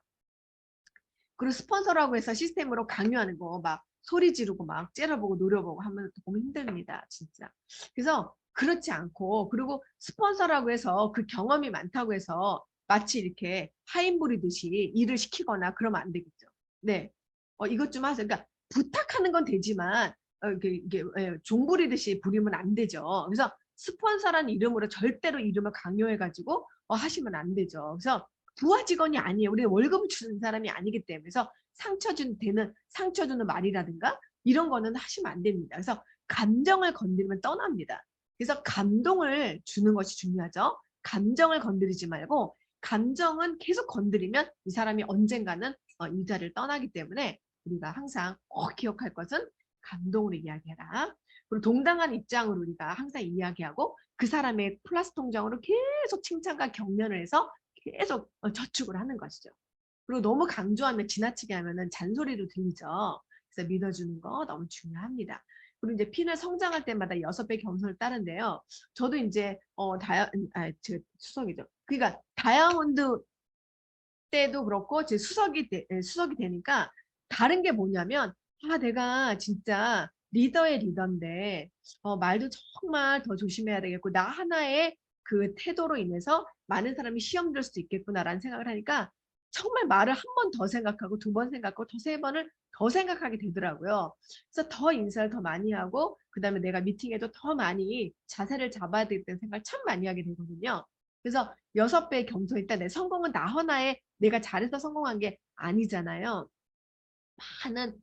그리고 스폰서라고 해서 시스템으로 강요하는 거 막 소리 지르고 막 째려보고 노려보고 하면 너무 힘듭니다. 진짜. 그래서 그렇지 않고, 그리고 스폰서라고 해서 그 경험이 많다고 해서 마치 이렇게 하인 부리듯이 일을 시키거나 그러면 안 되겠죠. 네. 이것 좀 하세요. 그러니까 부탁하는 건 되지만 이게 종 부리듯이 부리면 안 되죠. 그래서 스폰서라는 이름으로 절대로 이름을 강요해가지고 하시면 안 되죠. 그래서 부하 직원이 아니에요. 우리는 월급을 주는 사람이 아니기 때문에. 그래서 상처 주는 말이라든가 이런 거는 하시면 안 됩니다. 그래서 감정을 건드리면 떠납니다. 그래서 감동을 주는 것이 중요하죠. 감정을 건드리지 말고, 감정은 계속 건드리면 이 사람이 언젠가는 이 자리를 떠나기 때문에 우리가 항상 꼭 기억할 것은 감동으로 이야기해라. 그리고 동당한 입장으로 우리가 항상 이야기하고, 그 사람의 플러스 통장으로 계속 칭찬과 격려를 해서 계속 저축을 하는 것이죠. 그리고 너무 강조하면, 지나치게 하면은 잔소리로 들리죠. 그래서 믿어주는 거 너무 중요합니다. 그리고 이제 핀을 성장할 때마다 6배 겸손을 따른데요. 저도 이제 수석이죠. 그러니까 다이아몬드 때도 그렇고 제 수석이 되니까 다른 게 뭐냐면, 내가 진짜 리더의 리더인데 말도 정말 더 조심해야 되겠고, 나 하나의 그 태도로 인해서 많은 사람이 시험 들 수도 있겠구나라는 생각을 하니까 정말 말을 한 번 더 생각하고, 2번 생각하고, 3번을 더 생각하게 되더라고요. 그래서 더 인사를 더 많이 하고, 그다음에 내가 미팅에도 더 많이 자세를 잡아야 되겠다는 생각을 참 많이 하게 되거든요. 그래서 6배의 겸손이 있다. 내 성공은 나 하나의 내가 잘해서 성공한 게 아니잖아요. 많은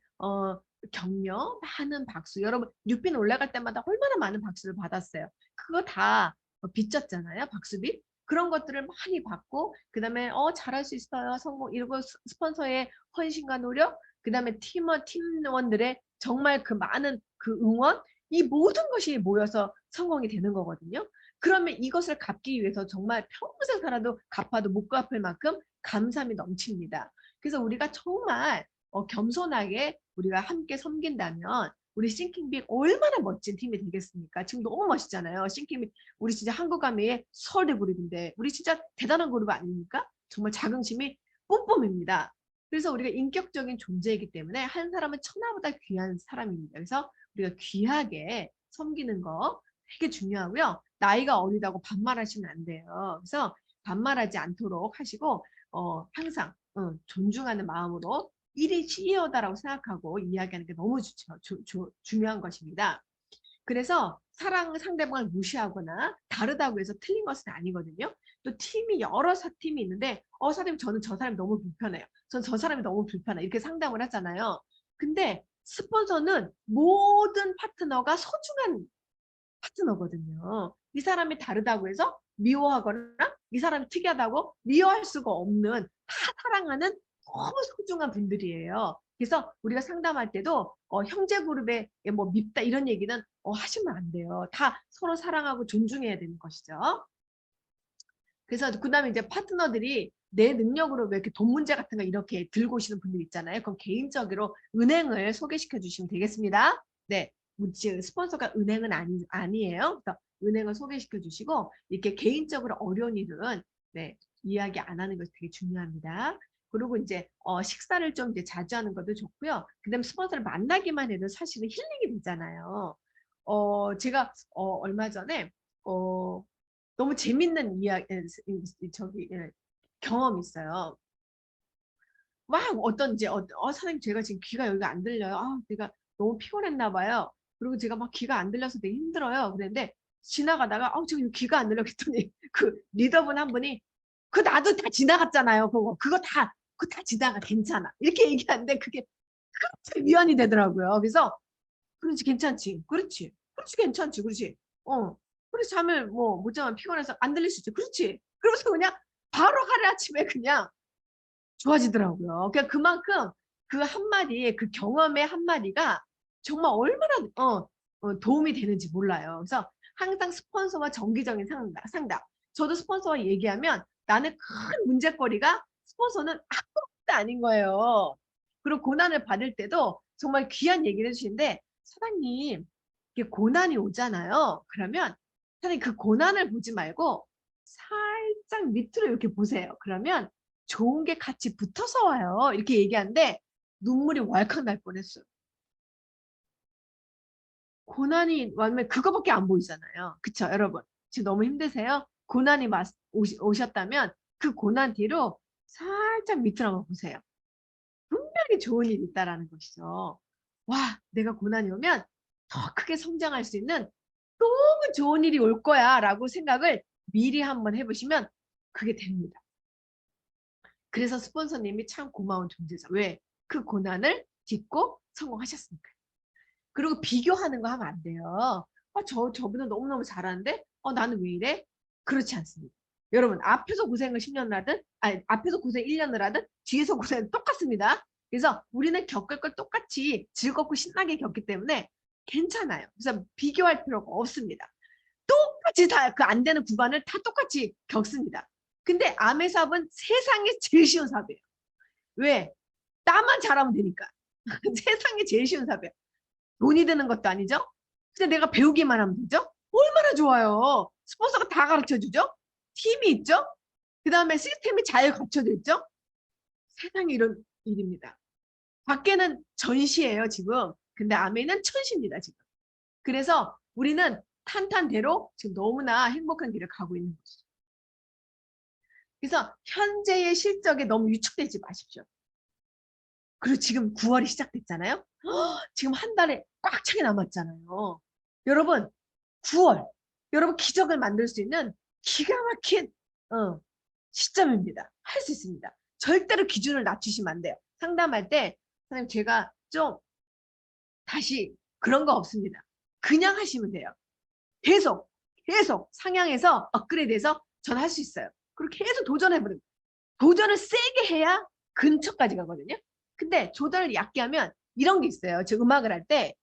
격려, 많은 박수. 여러분 뉴핀 올라갈 때마다 얼마나 많은 박수를 받았어요. 그거 다 빚졌잖아요. 박수빚. 그런 것들을 많이 받고, 그다음에 잘할 수 있어요. 성공. 이러고 스폰서의 헌신과 노력, 그다음에 팀원들의 정말 그 많은 그 응원, 이 모든 것이 모여서 성공이 되는 거거든요. 그러면 이것을 갚기 위해서 정말 평생 살아도 갚아도 못 갚을 만큼 감사함이 넘칩니다. 그래서 우리가 정말 겸손하게 우리가 함께 섬긴다면 우리 싱킹빅 얼마나 멋진 팀이 되겠습니까? 지금 너무 멋있잖아요. 싱킹빅 우리 진짜 한국아미의 서울대 그룹인데 우리 진짜 대단한 그룹 아닙니까? 정말 자긍심이 뿜뿜입니다. 그래서 우리가 인격적인 존재이기 때문에 한 사람은 천하보다 귀한 사람입니다. 그래서 우리가 귀하게 섬기는 거 되게 중요하고요. 나이가 어리다고 반말하시면 안 돼요. 그래서 반말하지 않도록 하시고 항상 존중하는 마음으로 일이 CEO다라고 생각하고 이야기하는 게 너무 중요한 것입니다. 그래서 상대방을 무시하거나 다르다고 해서 틀린 것은 아니거든요. 또 팀이 여러 팀이 있는데 사장님 저는 저 사람이 너무 불편해요. 전 저 사람이 너무 불편해. 이렇게 상담을 하잖아요. 근데 스폰서는 모든 파트너가 소중한 파트너거든요. 이 사람이 다르다고 해서 미워하거나 이 사람이 특이하다고 미워할 수가 없는 다 사랑하는 너무 소중한 분들이에요. 그래서 우리가 상담할 때도 형제 그룹에 뭐 밉다 이런 얘기는 하시면 안 돼요. 다 서로 사랑하고 존중해야 되는 것이죠. 그래서 그다음에 이제 파트너들이 내 능력으로 왜 이렇게 돈 문제 같은 거 이렇게 들고 오시는 분들 있잖아요. 그럼 개인적으로 은행을 소개시켜 주시면 되겠습니다. 네. 스폰서가 은행은 아니에요. 그래서 은행을 소개시켜 주시고 이렇게 개인적으로 어려운 일은 네, 이야기 안 하는 것이 되게 중요합니다. 그리고 이제 식사를 좀 이제 자주 하는 것도 좋고요. 그다음에 스폰서를 만나기만 해도 사실은 힐링이 되잖아요. 제가 얼마 전에 너무 재밌는 이야기 경험이 있어요. 막 어떤 이제 사장님 제가 지금 귀가 여기가 안 들려요. 제가 너무 피곤했나 봐요. 그리고 제가 막 귀가 안 들려서 되게 힘들어요. 그랬는데 지나가다가 지금 귀가 안 들려 했더니 그 리더분 한 분이 나도 다 지나갔잖아요. 그거 다 지나가 괜찮아. 이렇게 얘기하는데 그게 갑자기 위안이 되더라고요. 그래서 그렇지 괜찮지. 그렇지. 그렇지 괜찮지. 그렇지. 그래서 잠을 못 자면 피곤해서 안 들릴 수 있지. 그렇지. 그러면서 그냥 바로 하루아침에 그냥 좋아지더라고요. 그러니까 그만큼 그 한마디, 그 경험의 한마디가 정말 얼마나 도움이 되는지 몰라요. 그래서 항상 스폰서와 정기적인 상담. 저도 스폰서와 얘기하면 나는 큰 문제거리가 스폰서는 아무것도 아닌 거예요. 그리고 고난을 받을 때도 정말 귀한 얘기를 해주시는데 사장님 이게 고난이 오잖아요. 그러면 사장님 그 고난을 보지 말고 살짝 밑으로 이렇게 보세요. 그러면 좋은 게 같이 붙어서 와요. 이렇게 얘기하는데 눈물이 왈칵 날 뻔했어요. 고난이 와면 그거밖에 안 보이잖아요. 그쵸 여러분? 지금 너무 힘드세요? 고난이 오셨다면 그 고난 뒤로 살짝 밑으로 한번 보세요. 분명히 좋은 일이 있다라는 것이죠. 와, 내가 고난이 오면 더 크게 성장할 수 있는 너무 좋은 일이 올 거야 라고 생각을 미리 한번 해보시면 그게 됩니다. 그래서 스폰서님이 참 고마운 존재죠. 왜? 그 고난을 딛고 성공하셨으니까. 그리고 비교하는 거 하면 안 돼요. 저분은 너무너무 잘하는데 나는 왜 이래? 그렇지 않습니다. 여러분 앞에서 고생을 10년을 하든 앞에서 고생 1년을 하든 뒤에서 고생 똑같습니다. 그래서 우리는 겪을 걸 똑같이 즐겁고 신나게 겪기 때문에 괜찮아요. 그래서 비교할 필요가 없습니다. 똑같이 다 그 안 되는 구간을 다 똑같이 겪습니다. 근데 암의 사업은 세상에 제일 쉬운 사업이에요. 왜? 나만 잘하면 되니까. 세상에 제일 쉬운 사업이에요. 돈이 드는 것도 아니죠? 그냥 내가 배우기만 하면 되죠? 얼마나 좋아요. 스폰서가 다 가르쳐주죠? 팀이 있죠? 그 다음에 시스템이 잘 갖춰져 있죠? 세상에 이런 일입니다. 밖에는 전시예요, 지금. 근데 안에는 천시입니다, 지금. 그래서 우리는 탄탄대로 지금 너무나 행복한 길을 가고 있는 것이죠. 그래서 현재의 실적에 너무 위축되지 마십시오. 그리고 지금 9월이 시작됐잖아요. 지금 한 달에 꽉 차게 남았잖아요. 여러분 9월 여러분 기적을 만들 수 있는 기가 막힌 시점입니다. 할 수 있습니다. 절대로 기준을 낮추시면 안 돼요. 상담할 때 선생님 제가 좀 다시 그런 거 없습니다. 그냥 하시면 돼요. 계속 상향해서 업그레이드해서 전 할 수 있어요. 그리고 계속 도전해보는 도전을 세게 해야 근처까지 가거든요. 근데 조절을 얕게 하면 이런 게 있어요. 저 음악을 할 때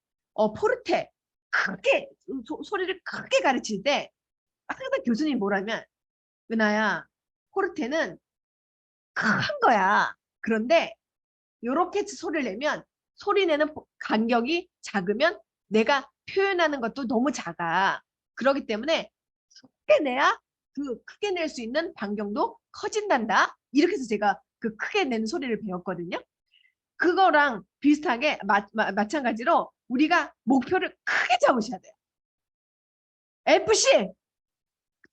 포르테 크게 소리를 크게 가르칠 때 항상 교수님이 뭐라면, 은하야, 포르테는 큰 거야. 그런데 요렇게 소리를 내면 소리 내는 간격이 작으면 내가 표현하는 것도 너무 작아. 그렇기 때문에 크게 내야 그 크게 낼 수 있는 반경도 커진단다. 이렇게 해서 제가 그 크게 내는 소리를 배웠거든요. 그거랑 비슷하게 마찬가지로 우리가 목표를 크게 잡으셔야 돼요. FC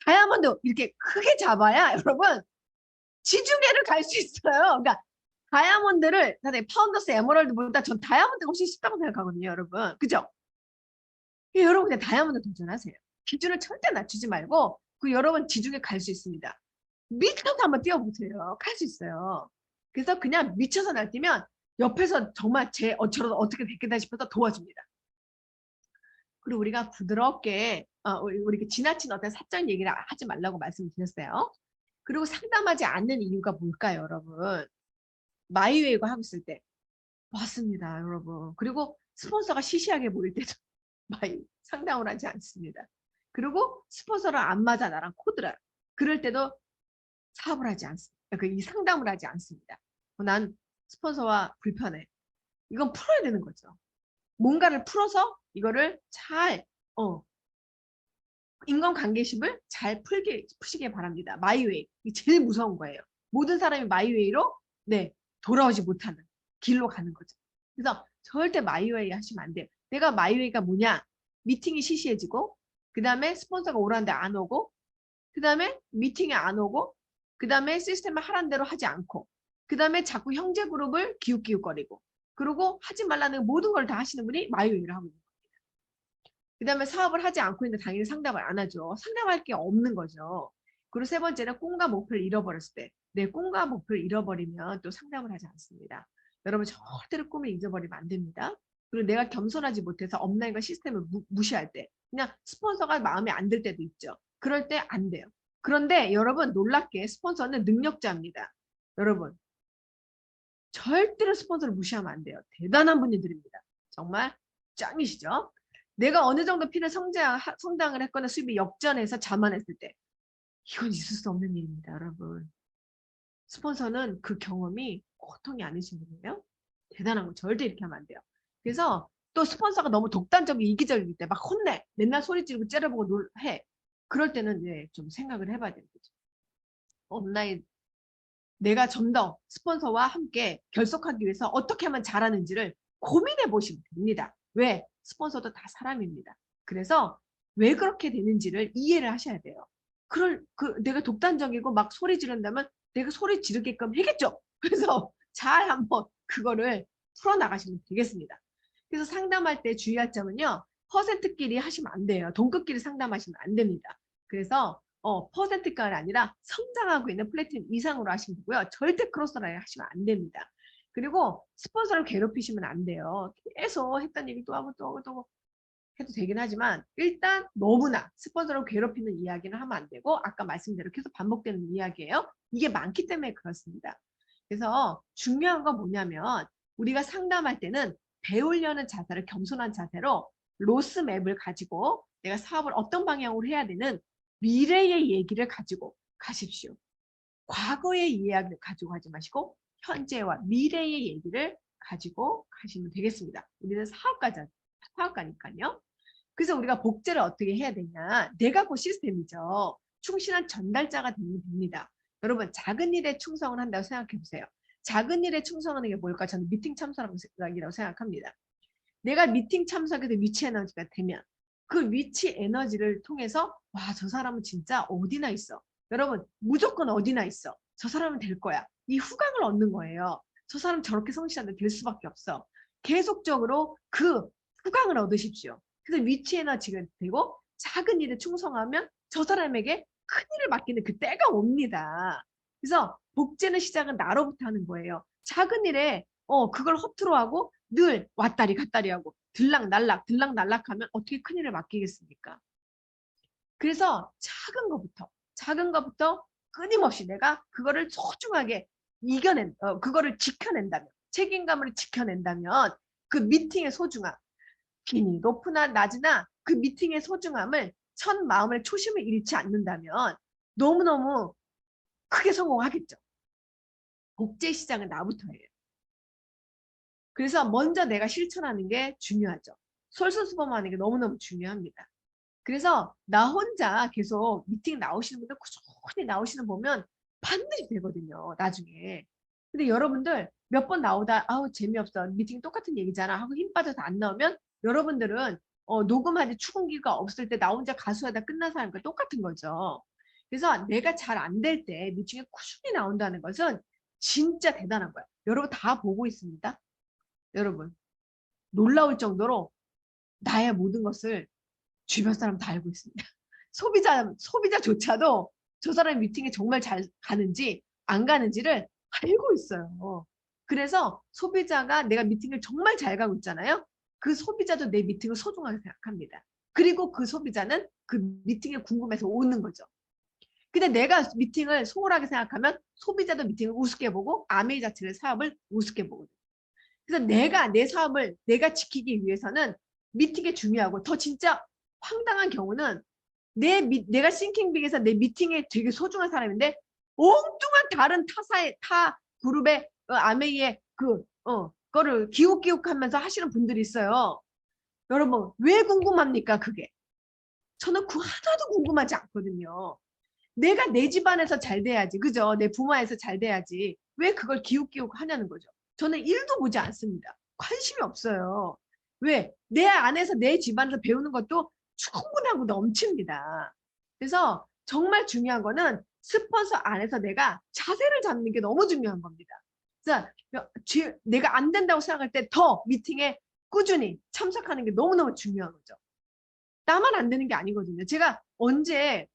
다이아몬드 이렇게 크게 잡아야 여러분 지중해를 갈 수 있어요. 그러니까 다이아몬드를 사실 파운더스 에메랄드보다 전 다이아몬드가 훨씬 쉽다고 생각하거든요, 여러분. 그죠? 여러분 그냥 다이아몬드 도전하세요. 기준을 절대 낮추지 말고 그 여러분 지중해 갈 수 있습니다. 미쳐서 한번 뛰어보세요. 갈 수 있어요. 그래서 그냥 미쳐서 날뛰면 옆에서 정말 저런 어떻게 됐겠다 싶어서 도와줍니다. 그리고 우리가 부드럽게 우리 지나친 어떤 사적 얘기를 하지 말라고 말씀드렸어요. 그리고 상담하지 않는 이유가 뭘까요, 여러분? 마이웨이가 하고 있을 때 맞습니다, 여러분. 그리고 스폰서가 시시하게 보일 때도 마이 상담을 하지 않습니다. 그리고 스폰서랑 안 맞아 나랑 코드라 그럴 때도 사업을 하지 않습니다. 이 상담을 하지 않습니다. 난 스폰서와 불편해. 이건 풀어야 되는 거죠. 뭔가를 풀어서 이거를 잘 인간관계심을 잘 푸시길 바랍니다. 마이웨이. 이게 제일 무서운 거예요. 모든 사람이 마이웨이로 돌아오지 못하는 길로 가는 거죠. 그래서 절대 마이웨이 하시면 안 돼요. 내가 마이웨이가 뭐냐? 미팅이 시시해지고 그 다음에 스폰서가 오라는데 안 오고 그 다음에 미팅에 안 오고 그 다음에 시스템을 하라는 대로 하지 않고 그 다음에 자꾸 형제 그룹을 기웃기웃거리고 그리고 하지 말라는 모든 걸 다 하시는 분이 마이웨이를 하고 있는 거예요. 그 다음에 사업을 하지 않고 있는데 당연히 상담을 안 하죠. 상담할 게 없는 거죠. 그리고 세 번째는 꿈과 목표를 잃어버렸을 때 내 꿈과 목표를 잃어버리면 또 상담을 하지 않습니다. 여러분 절대로 꿈을 잊어버리면 안 됩니다. 그리고 내가 겸손하지 못해서 업라인과 시스템을 무시할 때 그냥 스폰서가 마음에 안 들 때도 있죠. 그럴 때 안 돼요. 그런데 여러분 놀랍게 스폰서는 능력자입니다. 여러분 절대로 스폰서를 무시하면 안 돼요. 대단한 분들입니다. 정말 짱이시죠? 내가 어느 정도 필을 성장을 했거나 수입이 역전해서 자만했을 때 이건 있을 수 없는 일입니다, 여러분. 스폰서는 그 경험이 보통이 아니신 분이에요. 대단한 거 절대 이렇게 하면 안 돼요. 그래서 또 스폰서가 너무 독단적이고 이기적일 때 막 혼내. 맨날 소리 지르고 째려보고 해. 그럴 때는 좀 생각을 해봐야 되는 거죠. 온라인 내가 좀 더 스폰서와 함께 결속하기 위해서 어떻게 하면 잘하는지를 고민해 보시면 됩니다. 왜? 스폰서도 다 사람입니다. 그래서 왜 그렇게 되는지를 이해를 하셔야 돼요. 내가 독단적이고 막 소리 지른다면 내가 소리 지르게끔 해겠죠. 그래서 잘 한번 그거를 풀어나가시면 되겠습니다. 그래서 상담할 때 주의할 점은요. 퍼센트끼리 하시면 안 돼요. 동급끼리 상담하시면 안 됩니다. 그래서 퍼센트가 아니라 성장하고 있는 플래티넘 이상으로 하시면 되고요. 절대 크로스라인 하시면 안 됩니다. 그리고 스폰서를 괴롭히시면 안 돼요. 계속 했던 얘기 또 하고 또 하고 또 해도 되긴 하지만 일단 너무나 스폰서를 괴롭히는 이야기는 하면 안 되고 아까 말씀대로 계속 반복되는 이야기예요. 이게 많기 때문에 그렇습니다. 그래서 중요한 건 뭐냐면 우리가 상담할 때는 배우려는 자세를 겸손한 자세로 로스맵을 가지고 내가 사업을 어떤 방향으로 해야 되는 미래의 얘기를 가지고 가십시오. 과거의 이야기를 가지고 가지 마시고 현재와 미래의 얘기를 가지고 가시면 되겠습니다. 우리는 사업가니까요. 그래서 우리가 복제를 어떻게 해야 되냐. 내가 그 시스템이죠. 충실한 전달자가 되면 됩니다. 여러분 작은 일에 충성을 한다고 생각해 보세요. 작은 일에 충성하는 게 뭘까? 저는 미팅 참석이라고 생각합니다. 내가 미팅 참석에서 위치 에너지가 되면 그 위치 에너지를 통해서 와, 저 사람은 진짜 어디나 있어. 여러분 무조건 어디나 있어. 저 사람은 될 거야. 이 후광을 얻는 거예요. 저 사람 저렇게 성실한데 될 수밖에 없어. 계속적으로 그 후광을 얻으십시오. 그래서 위치 에너지가 되고 작은 일에 충성하면 저 사람에게 큰 일을 맡기는 그 때가 옵니다. 그래서 복제는 시작은 나로부터 하는 거예요. 작은 일에 그걸 허투루 하고 늘 왔다리 갔다리 하고 들락날락 하면 어떻게 큰일을 맡기겠습니까? 그래서 작은 거부터 끊임없이 내가 그거를 소중하게 그거를 지켜낸다면 책임감을 지켜낸다면 그 미팅의 소중함, 기니 높으나 낮으나 그 미팅의 소중함을 첫 마음의 초심을 잃지 않는다면 너무너무 크게 성공하겠죠. 복제 시작은 나부터예요. 그래서 먼저 내가 실천하는 게 중요하죠. 솔선수범하는 게 너무너무 중요합니다. 그래서 나 혼자 계속 미팅 나오시는 분들 꾸준히 나오시는 보면 반드시 되거든요. 나중에. 근데 여러분들 몇 번 나오다 아우 재미없어. 미팅 똑같은 얘기잖아 하고 힘 빠져서 안 나오면 여러분들은 녹음하지 출근기가 없을 때 나 혼자 가수하다 끝난 사람과 똑같은 거죠. 그래서 내가 잘 안 될 때 미팅에 꾸준히 나온다는 것은 진짜 대단한 거야. 여러분 다 보고 있습니다. 여러분 놀라울 정도로 나의 모든 것을 주변 사람 다 알고 있습니다. 소비자조차도 저 사람 미팅에 정말 잘 가는지 안 가는지를 알고 있어요. 그래서 소비자가 내가 미팅을 정말 잘 가고 있잖아요. 그 소비자도 내 미팅을 소중하게 생각합니다. 그리고 그 소비자는 그 미팅에 궁금해서 오는 거죠. 근데 내가 미팅을 소홀하게 생각하면 소비자도 미팅을 우습게 보고 아메이 자체를 사업을 우습게 보거든요. 그래서 내가 내 사업을 내가 지키기 위해서는 미팅이 중요하고 더 진짜 황당한 경우는 내가 싱킹빅에서 내 미팅에 되게 소중한 사람인데 엉뚱한 다른 타 그룹의 아메이의 거를 기웃기웃하면서 하시는 분들이 있어요. 여러분 왜 궁금합니까 그게? 저는 그 하나도 궁금하지 않거든요. 내가 내 집안에서 잘 돼야지. 그죠? 내 부모에서 잘 돼야지. 왜 그걸 기웃기웃 하냐는 거죠. 저는 1도 보지 않습니다. 관심이 없어요. 왜? 내 안에서 내 집안에서 배우는 것도 충분하고 넘칩니다. 그래서 정말 중요한 거는 스폰서 안에서 내가 자세를 잡는 게 너무 중요한 겁니다. 그래서 내가 안 된다고 생각할 때 더 미팅에 꾸준히 참석하는 게 너무너무 중요한 거죠. 나만 안 되는 게 아니거든요. 제가 언제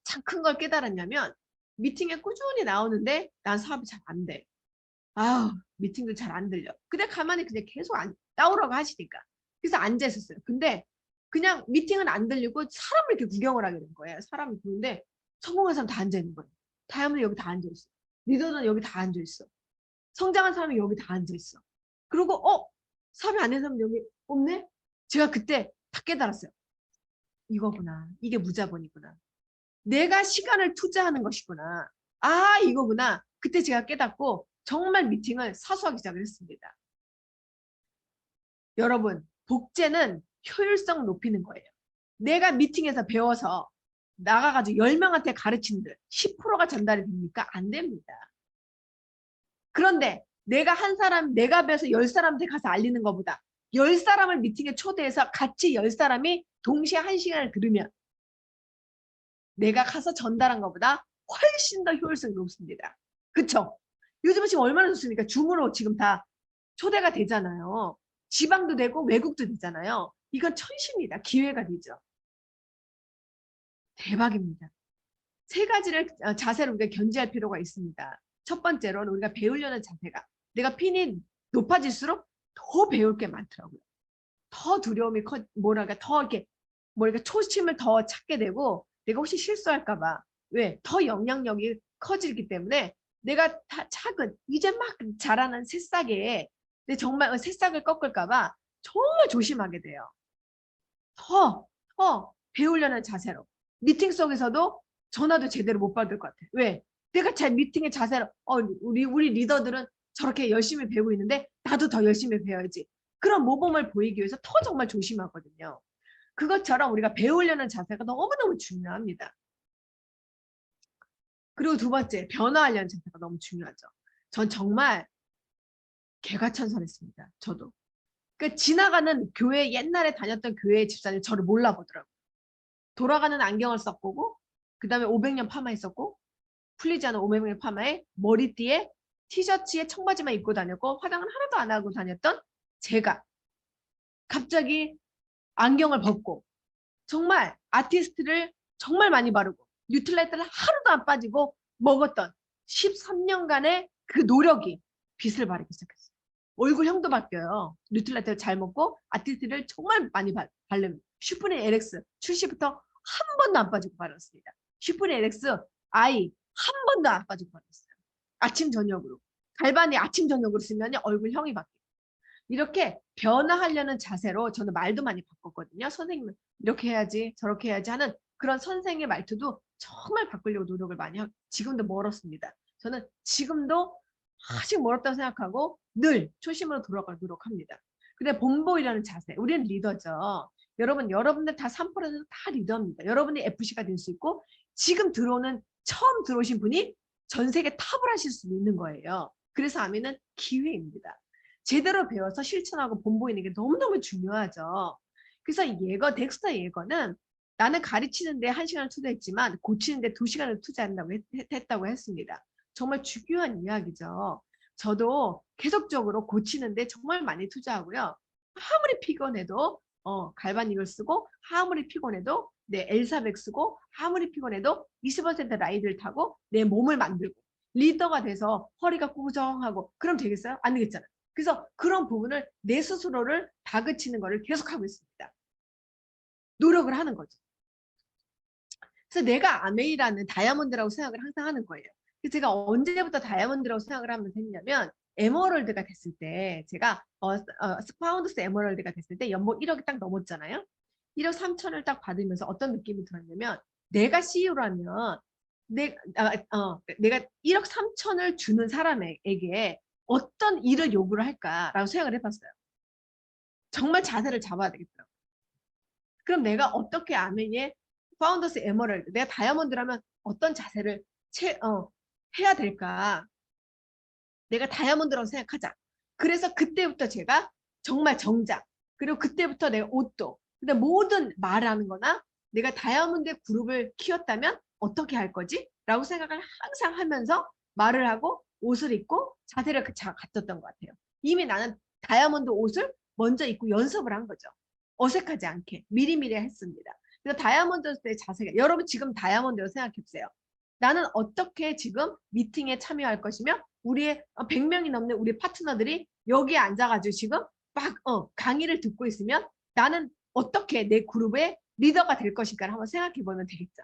참 큰 걸 깨달았냐면 미팅에 꾸준히 나오는데 난 사업이 잘 안 돼. 아 미팅도 잘 안 들려. 근데 가만히 그냥 계속 나오라고 하시니까. 그래서 앉아 있었어요. 근데 그냥 미팅은 안 들리고 사람을 이렇게 구경을 하게 된 거예요. 사람이 보는데 성공한 사람 다 앉아 있는 거예요. 다이아몬드 여기 다 앉아 있어. 리더는 여기 다 앉아 있어. 성장한 사람이 여기 다 앉아 있어. 그리고 사업이 안 된 사람 여기 없네? 제가 그때 다 깨달았어요. 이거구나. 이게 무자본이구나. 내가 시간을 투자하는 것이구나. 아 이거구나. 그때 제가 깨닫고 정말 미팅을 사수하기 시작을 했습니다. 여러분 복제는 효율성 높이는 거예요. 내가 미팅에서 배워서 나가가지고 10명한테 가르친들 10%가 전달이 됩니까? 안 됩니다. 그런데 내가 한 사람 내가 배워서 10사람한테 가서 알리는 것보다 10사람을 미팅에 초대해서 같이 10사람이 동시에 1시간을 들으면 내가 가서 전달한 것보다 훨씬 더 효율성이 높습니다. 그쵸? 요즘은 지금 얼마나 좋습니까? 줌으로 지금 다 초대가 되잖아요. 지방도 되고 외국도 되잖아요. 이건 천시입니다. 기회가 되죠. 대박입니다. 세 가지를 자세로 우리가 견지할 필요가 있습니다. 첫 번째로는 우리가 배우려는 자세가 내가 핀이 높아질수록 더 배울 게 많더라고요. 더 두려움이 뭐랄까 더 이렇게 뭐랄까 초심을 더 찾게 되고 내가 혹시 실수할까 봐 왜? 더 영향력이 커지기 때문에 내가 작은 이제 막 자라는 새싹에 근데 정말 새싹을 꺾을까 봐 정말 조심하게 돼요. 더 배우려는 자세로 미팅 속에서도 전화도 제대로 못 받을 것 같아. 왜? 내가 잘 미팅의 자세로 우리 리더들은 저렇게 열심히 배우고 있는데 나도 더 열심히 배워야지. 그런 모범을 보이기 위해서 더 정말 조심하거든요. 그것처럼 우리가 배우려는 자세가 너무너무 중요합니다. 그리고 두 번째, 변화하려는 자세가 너무 중요하죠. 전 정말 개가천선했습니다. 저도. 그 지나가는 교회 옛날에 다녔던 교회 집사님 저를 몰라보더라고요. 돌아가는 안경을 썼고 그 다음에 500년 파마했었고 풀리지 않은 500년 파마에 머리띠에 티셔츠에 청바지만 입고 다녔고 화장은 하나도 안 하고 다녔던 제가 갑자기 안경을 벗고 정말 아티스트를 정말 많이 바르고 뉴트라이트를 하루도 안 빠지고 먹었던 13년간의 그 노력이 빛을 발하기 시작했어요. 얼굴형도 바뀌어요. 뉴트라이트를 잘 먹고 아티스트를 정말 많이 바르면 슈프림 LX 출시부터 한 번도 안 빠지고 바랐습니다. 슈프림 LX 아이 한 번도 안 빠지고 바랐어요. 아침 저녁으로. 갈바니 아침 저녁으로 쓰면 얼굴형이 바뀌어요. 이렇게 변화하려는 자세로 저는 말도 많이 바꿨거든요. 선생님은 이렇게 해야지 저렇게 해야지 하는 그런 선생의 말투도 정말 바꾸려고 노력을 많이 하고 지금도 멀었습니다. 저는 지금도 아직 멀었다고 생각하고 늘 초심으로 돌아갈 노력합니다. 근데 본보이라는 자세, 우리는 리더죠. 여러분들 다 3%에서 다 리더입니다. 여러분이 FC가 될 수 있고 지금 처음 들어오신 분이 전 세계 탑을 하실 수 있는 거예요. 그래서 아미는 기회입니다. 제대로 배워서 실천하고 본보이는 게 너무너무 중요하죠. 그래서 덱스터 예거는 나는 가르치는데 1시간을 투자했지만 고치는데 2시간을 투자한다고 했다고 했습니다. 정말 중요한 이야기죠. 저도 계속적으로 고치는데 정말 많이 투자하고요. 아무리 피곤해도 갈바닉을 쓰고 아무리 피곤해도 내 엘사백 쓰고 아무리 피곤해도 20% 라이드를 타고 내 몸을 만들고 리더가 돼서 허리가 꾸정하고 그럼 되겠어요? 안 되겠잖아요. 그래서 그런 부분을 내 스스로를 다그치는 거를 계속하고 있습니다. 노력을 하는 거죠. 그래서 내가 아메이라는 다이아몬드라고 생각을 항상 하는 거예요. 그래서 제가 언제부터 다이아몬드라고 생각을 하면 됐냐면 에머럴드가 됐을 때 제가 파운드스 에머럴드가 됐을 때 연봉 1억이 딱 넘었잖아요. 1억 3천을 딱 받으면서 어떤 느낌이 들었냐면 내가 CEO라면 내가 1억 3천을 주는 사람에게 어떤 일을 요구를 할까라고 생각을 해봤어요. 정말 자세를 잡아야 되겠더라고요. 그럼 내가 어떻게 아메이의 파운더스 에머럴드, 내가 다이아몬드라면 어떤 자세를 해야 될까? 내가 다이아몬드라고 생각하자. 그래서 그때부터 제가 정말 정작, 그리고 그때부터 내가 옷도, 근데 모든 말하는 거나 내가 다이아몬드 그룹을 키웠다면 어떻게 할 거지? 라고 생각을 항상 하면서 말을 하고 옷을 입고 자세를 갖췄던 것 같아요. 이미 나는 다이아몬드 옷을 먼저 입고 연습을 한 거죠. 어색하지 않게 미리미리 했습니다. 그래서 다이아몬드의 자세가 여러분 지금 다이아몬드로 생각해 보세요. 나는 어떻게 지금 미팅에 참여할 것이며 우리의 100명이 넘는 우리 파트너들이 여기에 앉아가지고 지금 막 강의를 듣고 있으면 나는 어떻게 내 그룹의 리더가 될 것인가를 한번 생각해 보면 되겠죠.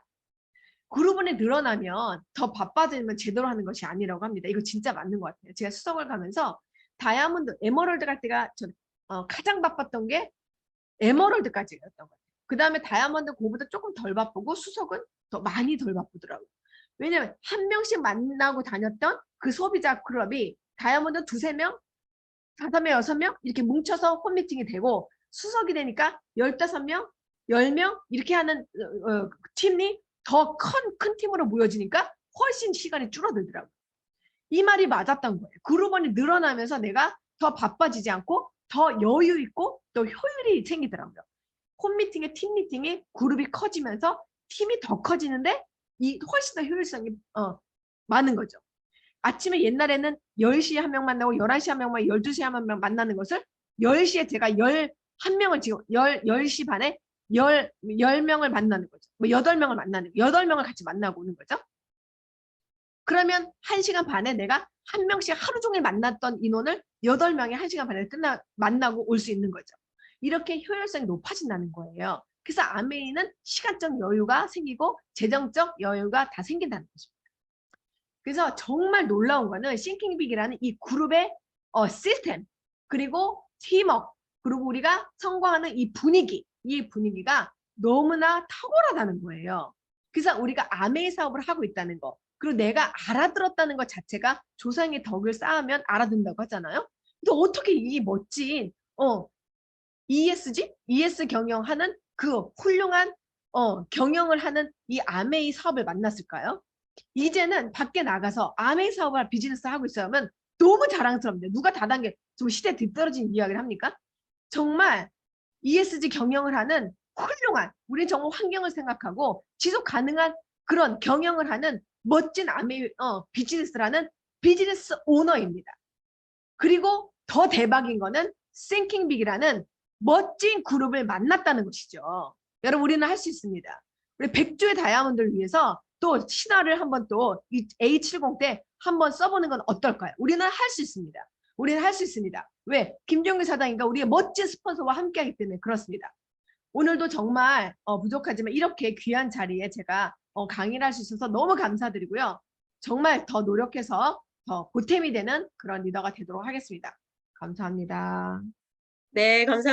그룹이 늘어나면 더 바빠지면 제대로 하는 것이 아니라고 합니다. 이거 진짜 맞는 것 같아요. 제가 수석을 가면서 다이아몬드, 에머럴드 갈 때가 가장 바빴던 게 에머럴드까지였던 것 같아요. 그 다음에 다이아몬드 그거보다 조금 덜 바쁘고 수석은 더 많이 덜 바쁘더라고요. 왜냐면 한 명씩 만나고 다녔던 그 소비자 클럽이 다이아몬드 2~3명, 5명, 6명 이렇게 뭉쳐서 홈미팅이 되고 수석이 되니까 15명, 10명 이렇게 하는 팀이 더 큰 팀으로 모여지니까 훨씬 시간이 줄어들더라고요. 이 말이 맞았던 거예요. 그룹원이 늘어나면서 내가 더 바빠지지 않고 더 여유 있고 또 효율이 생기더라고요. 홈미팅에 팀미팅에 그룹이 커지면서 팀이 더 커지는데 훨씬 더 효율성이 많은 거죠. 아침에 옛날에는 10시에 한 명 만나고 11시에 한 명, 12시에 한 명 만나는 것을 10시에 제가 11명을 지금 10시 반에 10명을 만나는 거죠. 뭐 8명을 만나는 8명을 같이 만나고 오는 거죠. 그러면 1시간 반에 내가 한 명씩 하루 종일 만났던 인원을 8명이 1시간 반에 만나고 올 수 있는 거죠. 이렇게 효율성이 높아진다는 거예요. 그래서 아메이는 시간적 여유가 생기고 재정적 여유가 다 생긴다는 것입니다. 그래서 정말 놀라운 거는 싱킹빅이라는 이 그룹의 시스템 그리고 팀워크 그리고 우리가 성공하는 이 분위기가 너무나 탁월하다는 거예요. 그래서 우리가 아메이 사업을 하고 있다는 거 그리고 내가 알아들었다는 것 자체가 조상의 덕을 쌓으면 알아듣는다고 하잖아요. 근데 어떻게 이 멋진 ES 경영하는 그 훌륭한 경영을 하는 이 아메이 사업을 만났을까요? 이제는 밖에 나가서 아메이 사업을 비즈니스 하고 있으면 너무 자랑스럽네요. 누가 다단계 좀 시대 뒤떨어진 이야기를 합니까? 정말 ESG 경영을 하는 훌륭한 우리 정말 환경을 생각하고 지속 가능한 그런 경영을 하는 멋진 아메이 비즈니스라는 비즈니스 오너입니다. 그리고 더 대박인 거는 싱킹빅이라는 멋진 그룹을 만났다는 것이죠. 여러분 우리는 할 수 있습니다. 우리 100조의 다이아몬드를 위해서 또 신화를 한번 또 A70 때 한번 써보는 건 어떨까요? 우리는 할 수 있습니다. 우리는 할 수 있습니다. 왜? 김종규 사장님과 우리의 멋진 스폰서와 함께하기 때문에 그렇습니다. 오늘도 정말 부족하지만 이렇게 귀한 자리에 제가 강의를 할 수 있어서 너무 감사드리고요. 정말 더 노력해서 더 보탬이 되는 그런 리더가 되도록 하겠습니다. 감사합니다. 네, 감사합니다.